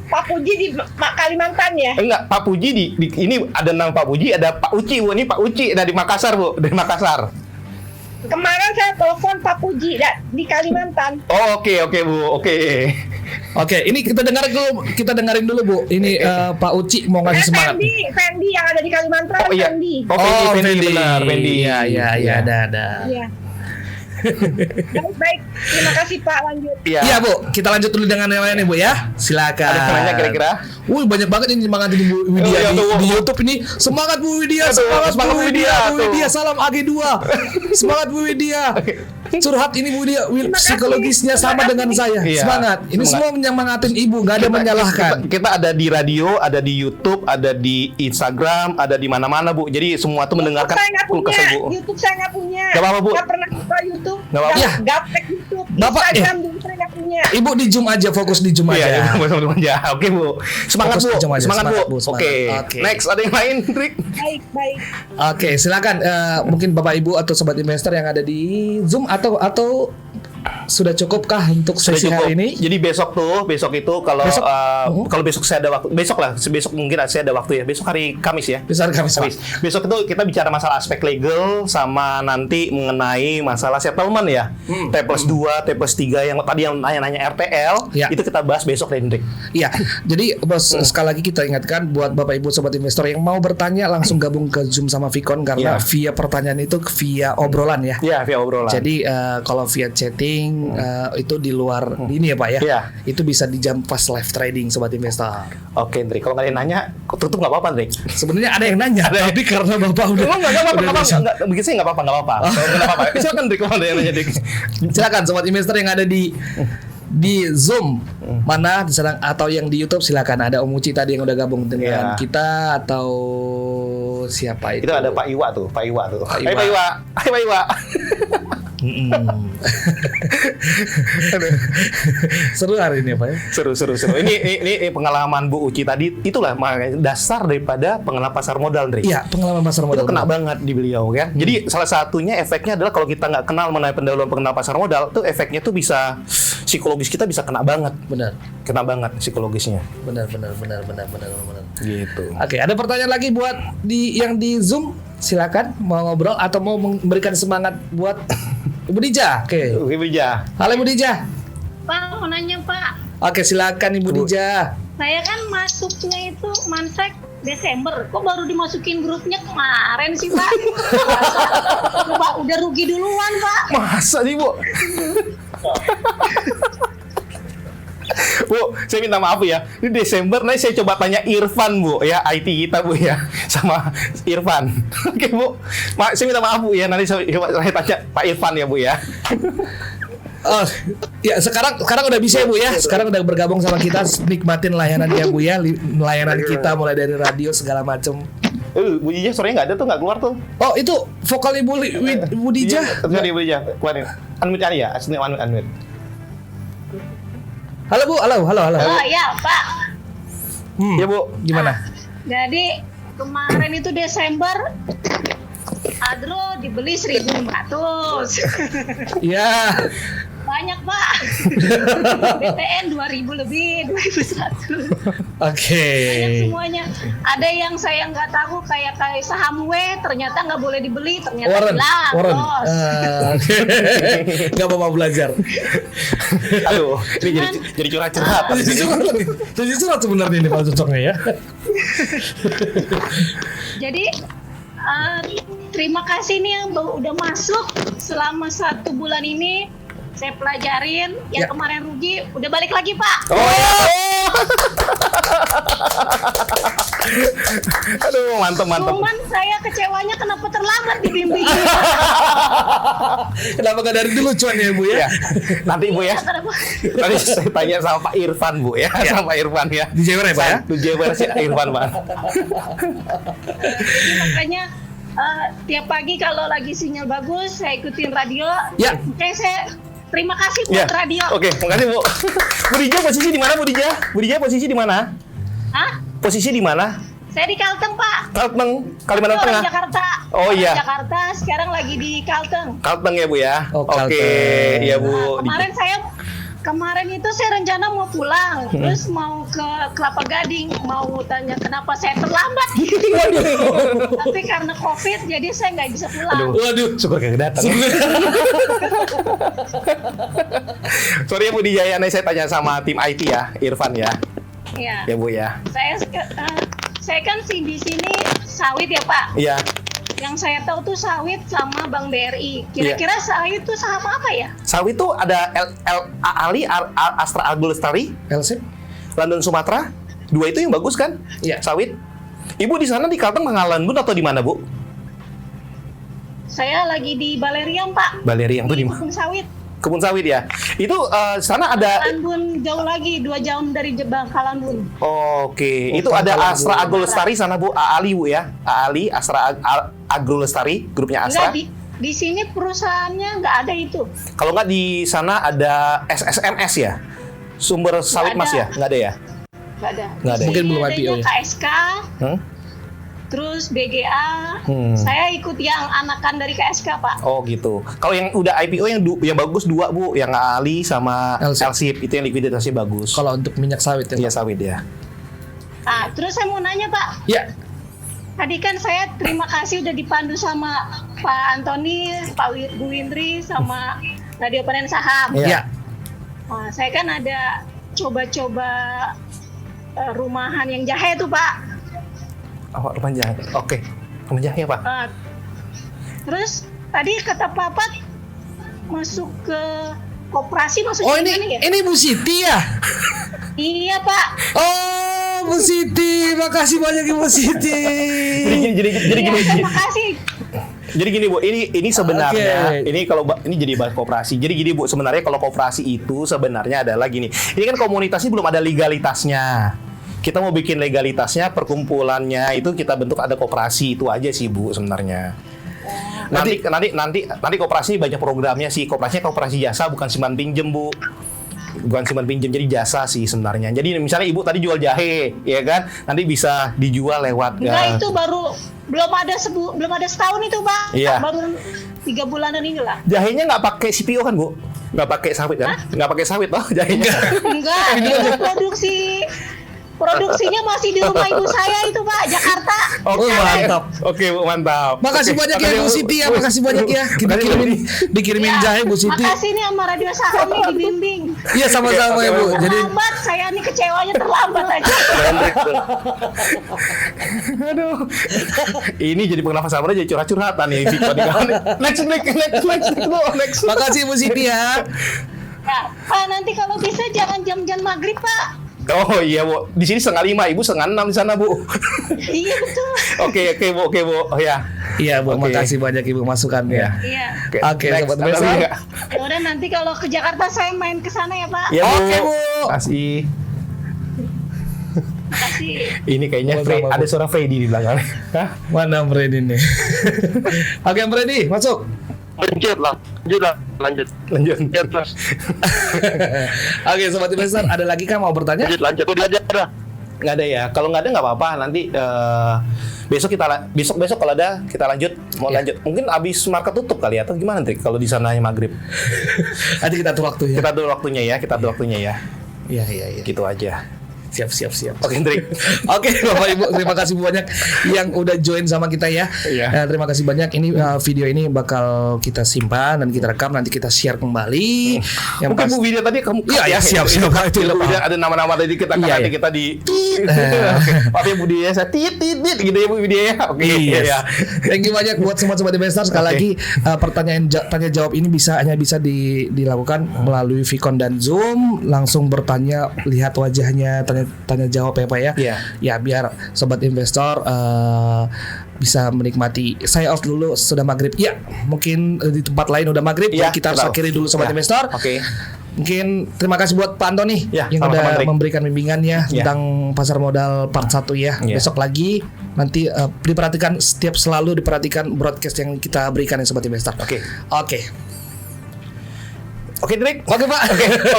S2: Pak Puji di Kalimantan ya?
S3: Enggak, Pak Puji di ini ada nama Pak Puji, ada Pak Uci, Bu. Ini Pak Uci dari Makassar, Bu. Dari Makassar.
S2: Kemarin saya telepon Pak Puji di Kalimantan.
S3: Oh, oke, Bu. Oke.
S4: Oke, ini kita dengerin dulu Bu. Ini Pak Uci mau ngasih semangat.
S2: Fendi yang ada di Kalimantan.
S3: Oh iya.
S2: Fendi.
S3: Oh, Fendi benar, Fendi.
S4: Iya, ada.
S2: Iya. Baik. Terima kasih Pak. Lanjut.
S4: Iya Bu, kita lanjut dulu dengan yang lain nih Bu ya. Silakan.
S3: Ada pertanyaan kira-kira?
S4: Wih, banyak banget ini semangatin Bu Widya di YouTube ini. Semangat Bu Widya, semangat Bu Widya. Salam AG2. Semangat Bu Widya. Curhat ini Bu Widya, psikologisnya sama dengan saya.
S3: Iya,
S4: Semangat. Ini semua menyemangatin Ibu, nggak ada menyalahkan.
S3: Kita ada di radio, ada di YouTube, ada di Instagram, ada di mana-mana, Bu. Jadi semua tuh mendengarkan
S2: saya nggak punya.
S3: kesel, Bu.
S2: YouTube saya nggak punya.
S3: Nggak apa-apa, Bu.
S2: Nggak pernah buka YouTube.
S3: Nggak apa-apa.
S4: Iya.
S2: Gaptek YouTube.
S4: Bapak,
S2: Instagram juga saya nggak punya.
S4: Ibu di Zoom aja, fokus di Zoom
S3: Iya,
S4: aja.
S3: aja. Oke, Bu. Semangat,
S4: Fokus
S3: Bu.
S4: aja,
S3: Semangat,
S4: semangat,
S3: Bu.
S4: Bu. Semangat.
S3: Oke.
S4: Oke.
S3: Next, ada yang lain, Trik?
S2: Baik.
S4: Oke, silakan. Mungkin Bapak Ibu atau sobat investor yang ada di Zoom atau sudah cukupkah untuk
S3: Sudah
S4: sesi
S3: cukup.
S4: hari ini?
S3: Jadi besok itu kalau
S4: Besok?
S3: kalau besok saya ada waktu, besok mungkin saya ada waktu ya. Besok hari Kamis ya.
S4: Besar Kamis, Pak.
S3: Besok itu kita bicara masalah aspek legal sama nanti mengenai masalah settlement ya. T+2, T+3 yang tadi yang nanya-nanya RTL,
S4: Ya.
S3: itu kita bahas besok, Hendrik.
S4: Iya, jadi Bos sekali lagi kita ingatkan buat Bapak Ibu sobat investor yang mau bertanya langsung gabung ke Zoom sama Vicon karena
S3: Ya.
S4: via pertanyaan itu via obrolan ya.
S3: Ya, via obrolan.
S4: Jadi kalau via chatting itu di luar ini ya Pak ya.
S3: Iya.
S4: Itu bisa di jam pas live trading sobat investor.
S3: Oke, Hendrik. Kalau nggak ada yang nanya, tutup nggak apa-apa, Hendrik.
S4: Sebenarnya ada yang nanya,
S3: Ada.
S4: tapi karena Bapak udah
S3: Nggak apa-apa,
S4: udah bisa.
S3: begitu sih nggak apa-apa. Nggak apa-apa. Silakan, Hendrik. Kalau ada yang nanya, Hendrik.
S4: Silakan sobat investor yang ada di Zoom mana sedang atau yang di YouTube silakan. Ada Om Uci tadi yang udah gabung dengan
S3: Iya.
S4: kita atau siapa itu?
S3: Itu ada Pak Iwa tuh. Hai
S4: Iwa.
S3: Pak Iwa. Hai Pak Iwa.
S4: Seru hari ini Pak ya.
S3: Seru. Ini pengalaman Bu Uci tadi, itulah makanya dasar daripada pengenalan pasar modal, Ndri.
S4: Iya, pengalaman pasar modal.
S3: Itu kena banget di beliau kan. Jadi salah satunya efeknya adalah kalau kita nggak kenal mengenai pendahuluan pengenalan pasar modal, tuh efeknya tuh bisa psikologis kita bisa kena banget.
S4: Benar.
S3: Kena banget psikologisnya.
S4: Benar.
S3: Gitu.
S4: Oke, ada pertanyaan lagi buat yang di Zoom? Silakan mau ngobrol atau mau memberikan semangat buat Ibu Dija. Oke.
S3: Ibu Dija.
S4: Halo Ibu Dija.
S8: Pak, mau nanya Pak.
S4: Oke, silakan Ibu Dija.
S8: Saya kan masuknya itu Mansek Desember. Kok baru dimasukin grupnya kemarin sih Pak? Pak, udah rugi duluan Pak.
S3: Masa sih, Bu? Bu, Bu, saya minta maaf ya. Ini Desember, nanti saya coba tanya Irfan Bu ya, IT kita Bu ya, sama Irfan. Oke Bu, saya minta maaf Bu ya, nanti saya tanya Pak Irfan ya Bu ya.
S4: Oh, ya sekarang udah bisa ya Bu ya. Sekarang udah bergabung sama kita, nikmatin layanannya Bu ya, layanan kita mulai dari radio segala macam.
S3: Bu Dija sorenya nggak ada tuh, nggak keluar tuh.
S4: Oh itu vokalnya Bu Dija.
S3: Sorry Bu Dija, keluarin. Unmute aja ya, aslinya unmute.
S4: Halo Bu, halo.
S8: Oh ya Pak.
S3: Ya Bu,
S4: Gimana?
S8: Jadi kemarin itu Desember Adro dibeli 1.500.
S4: Ya.
S8: Banyak Pak. BTN 2.000 lebih, 2.100.
S4: Oke.
S8: Banyak semuanya. Ada yang saya nggak tahu kayak saham W ternyata nggak boleh dibeli, ternyata
S4: Warren.
S8: bos.
S4: Oke. Nggak apa-apa belajar.
S3: aduh, ini jadi curhat-curhat.
S4: Jadi curhat sebenarnya ini Pak Cocoknya ya.
S8: Jadi terima kasih nih yang udah masuk selama 1 bulan ini. Saya pelajarin, yang
S4: Ya.
S8: kemarin rugi udah balik lagi Pak.
S3: Oh ya. Aduh, mantap.
S8: Cuman saya kecewanya kenapa terlambat dibimbing.
S4: Kenapa nggak dari dulu cuan ya Bu ya?
S3: Ya, nanti Bu ya. Nanti saya tanya sama Pak Irfan Bu ya, sama Pak Irfan ya.
S4: Di Jewer ya Pak ya?
S3: Di Jewer sih Irfan Pak.
S8: Jadi makanya tiap pagi kalau lagi sinyal bagus saya ikutin radio.
S4: Ya.
S8: Oke, saya terima kasih buat radio.
S3: Oke, makasih Bu. Bu Dija posisi di mana Bu Dija? Bu Dija posisi di mana?
S8: Hah?
S3: Posisi di mana?
S8: Saya di Kalteng Pak.
S3: Kalteng, Kalimantan
S8: Orang
S3: Tengah.
S8: Jakarta.
S3: Oh,
S8: Orang
S3: iya.
S8: Jakarta sekarang lagi di Kalteng.
S3: Kalteng ya Bu ya.
S4: Oh, Kalteng.
S3: Oke, iya Bu.
S8: Kemarin itu saya rencana mau pulang, terus mau ke Kelapa Gading, mau tanya kenapa saya terlambat. Tapi karena COVID, jadi saya nggak bisa pulang.
S4: Waduh.
S3: Syukur kagak datang. Sorry ya Bu Dija, nanti saya tanya sama tim IT ya, Irfan ya.
S8: Ya.
S3: Ya Bu ya.
S8: Saya kan di sini sawit ya Pak.
S3: Iya.
S8: Yang saya tahu tuh sawit sama Bank BRI. Kira-kira sawit tuh saham apa ya?
S3: Sawit tuh ada Ali, Astra Agro Lestari,
S4: Elsip.
S3: London Sumatera. 2 itu yang bagus kan?
S4: Iya.
S3: Sawit. Ibu di sana di Kalteng Pangalan Bun atau di mana Bu?
S8: Saya lagi di Baleriang Pak.
S3: Baleriang tuh di mana?
S8: Kebun sawit.
S3: Kebun sawit ya. Itu sana ada.
S8: Bangkalan Bun jauh lagi 2 jam dari Bangkalan Bun.
S3: Oke, itu ada Astra Agro Lestari sana Bu, Ali Bu ya. Ali Astra Agro Lestari, grupnya Astra.
S8: Enggak, di sini perusahaannya nggak ada itu.
S3: Kalau nggak di sana ada SSMS ya, sumber sawit
S8: Nggak
S3: Mas
S8: ada.
S3: ya, nggak ada ya?
S8: Nggak ada.
S3: Nggak ada.
S8: Di
S4: Mungkin
S8: sini
S4: belum
S8: adanya
S4: IPO ya?
S8: KSK, terus BGA. Saya ikut yang anakan dari KSK Pak.
S3: Oh gitu. Kalau yang udah IPO yang bagus 2 Bu, yang Ali sama
S4: Elsip.
S3: Elsip itu yang likuiditasnya bagus.
S4: Kalau untuk minyak sawit ya.
S3: Iya sawit ya.
S8: Nah, terus saya mau nanya Pak.
S4: Ya.
S8: Tadi kan saya terima kasih udah dipandu sama Pak Antoni, Pak Bu Windri, sama Radio Panen Saham.
S4: Ya.
S8: Nah, saya kan ada coba-coba rumahan yang jahe tuh Pak.
S3: Oh, rumah jahe. Oke. Rumah jahe Pak.
S8: Terus tadi kata Papat masuk ke koperasi maksudnya
S4: Oh
S8: gimana ya?
S4: ini Bu Siti ya?
S8: Iya Pak.
S4: Oh Bu Siti, makasih banyak Ibu Siti.
S3: Jadi
S8: Iya,
S3: gini.
S8: terima kasih.
S3: Jadi gini Bu, ini sebenarnya
S4: Oke.
S3: ini jadi bahas koperasi. Jadi gini Bu, sebenarnya kalau koperasi itu sebenarnya adalah gini. Ini kan komunitasnya belum ada legalitasnya. Kita mau bikin legalitasnya, perkumpulannya itu kita bentuk ada koperasi itu aja sih Bu sebenarnya. Nanti koperasi banyak programnya sih. Koperasi jasa bukan simpan pinjem Bu. Bukan simpan pinjem, jadi jasa sih sebenarnya. Jadi misalnya Ibu tadi jual jahe, ya kan? Nanti bisa dijual lewat.
S8: Enggak, itu baru belum ada setahun itu Pak.
S3: Iya.
S8: Baru 3 bulanan inilah.
S3: Jahenya nggak pakai CPO kan Bu? Nggak pakai sawit kan? Nggak pakai sawit toh jahenya?
S8: Enggak, itu produksinya masih di rumah ibu saya itu Pak, Jakarta.
S3: Oke,
S4: mantap.
S3: Oke Bu, mantap.
S4: Makasih
S3: Oke,
S4: banyak ya Bu Siti ya, makasih banyak ya. Kita dikirimin
S8: Ya,
S4: jahe Bu Siti.
S8: Makasih nih sama Radio Saham nih dibimbing.
S4: Iya sama-sama ya Bu. Jadi
S8: Terlambat, saya nih kecewanya terlambat aja.
S3: Aduh. Ini jadi pengenal sabar aja curhat-curhatan nih. Next.
S4: makasih Bu Siti ya.
S8: Ya, Pak, nanti kalau bisa jangan jam-jam maghrib, Pak.
S3: Oh iya Bu, di sini 4:30, Ibu 5:30 di sana Bu.
S8: Iya betul.
S3: Oke Bu, oh ya.
S4: Iya Bu,
S3: Oke.
S4: makasih banyak Ibu masukannya.
S8: Iya.
S4: Oke,
S3: next.
S4: Sobat
S3: Ada
S4: Investor.
S3: lagi nggak?
S8: Ya udah nanti kalau ke Jakarta saya main ke sana ya, Pak.
S3: Ya,
S4: Oke, Bu.
S3: Kasih.
S8: Makasih.
S3: Ini kayaknya
S4: Sama-sama, Bu.
S3: ada suara Freddy di belakang. Hah?
S4: Mana Freddy nih? Oke, Freddy, masuk.
S7: Lanjut.
S3: Lanjut.
S7: Mas.
S4: Oke, Sobat Investor, ada lagi kan mau bertanya?
S7: Lanjut. Udah aja dah.
S3: Nggak ada ya. Kalau nggak ada nggak apa-apa. Nanti besok kalau ada kita lanjut. Mau
S4: Ya.
S3: lanjut. Mungkin abis market tutup kali ya, atau gimana Trik? Kalau di sana maghrib.
S4: Nanti kita atur waktu ya.
S3: Kita atur waktunya ya.
S4: Iya.
S3: Gitu aja.
S4: Siap.
S3: Oke, Trik.
S4: Oke, Bapak Ibu, terima kasih banyak yang udah join sama kita ya.
S3: Iya.
S4: Terima kasih banyak. Ini video ini bakal kita simpan dan kita rekam, nanti kita share kembali. Yang
S3: Mungkin Bu video tadi kamu cut
S4: Iya,
S3: ya.
S4: siap.
S3: Itu
S4: Itu
S3: udah ada nama-nama tadi kita
S4: Iya,
S3: nanti
S4: iya.
S3: kita di Oke. Tapi Bu dia saya tit gitu ya Bu video ya. Oke.
S4: Yes.
S3: Ya.
S4: Thank you banyak buat semua sobat investor. Sekali
S3: Oke.
S4: lagi pertanyaan tanya jawab ini hanya bisa dilakukan melalui Vicon dan Zoom. Langsung bertanya, lihat wajahnya, tanya jawab ya Pak ya.
S3: Iya.
S4: Ya biar sobat investor bisa menikmati. Saya off dulu, sudah maghrib. Ya mungkin di tempat lain udah maghrib.
S3: Iya,
S4: Baik, kita harus
S3: betul.
S4: akhiri dulu sobat
S3: Ya.
S4: investor.
S3: Oke.
S4: Mungkin terima kasih buat Pak Antoni
S3: Ya,
S4: yang
S3: sama-sama,
S4: udah
S3: Trik.
S4: memberikan bimbingannya
S3: Ya.
S4: tentang pasar modal part 1 ya.
S3: Ya.
S4: Besok lagi nanti diperhatikan, selalu diperhatikan broadcast yang kita berikan ya sobat investor.
S3: Oke.
S4: Oke,
S3: Trik.
S4: Oke, Pak.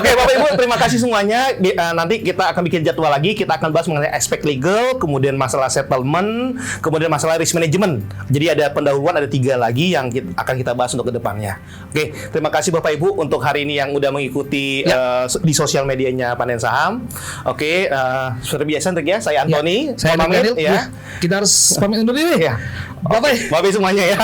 S3: Oke, Bapak Ibu, terima kasih semuanya. Nanti kita akan bikin jadwal lagi. Kita akan bahas mengenai aspek legal, kemudian masalah settlement, kemudian masalah risk management. Jadi ada pendahuluan, ada 3 lagi yang akan kita bahas untuk kedepannya. Oke, terima kasih Bapak Ibu untuk hari ini yang udah mengikuti di sosial medianya Panen Saham. Oke, seperti biasa Trik ya, saya Antoni.
S4: Saya
S3: Pamit
S4: Daniel.
S3: ya.
S4: Kita harus pamit undur diri.
S3: Ya.
S4: Bye-bye.
S3: Bye-bye semuanya ya.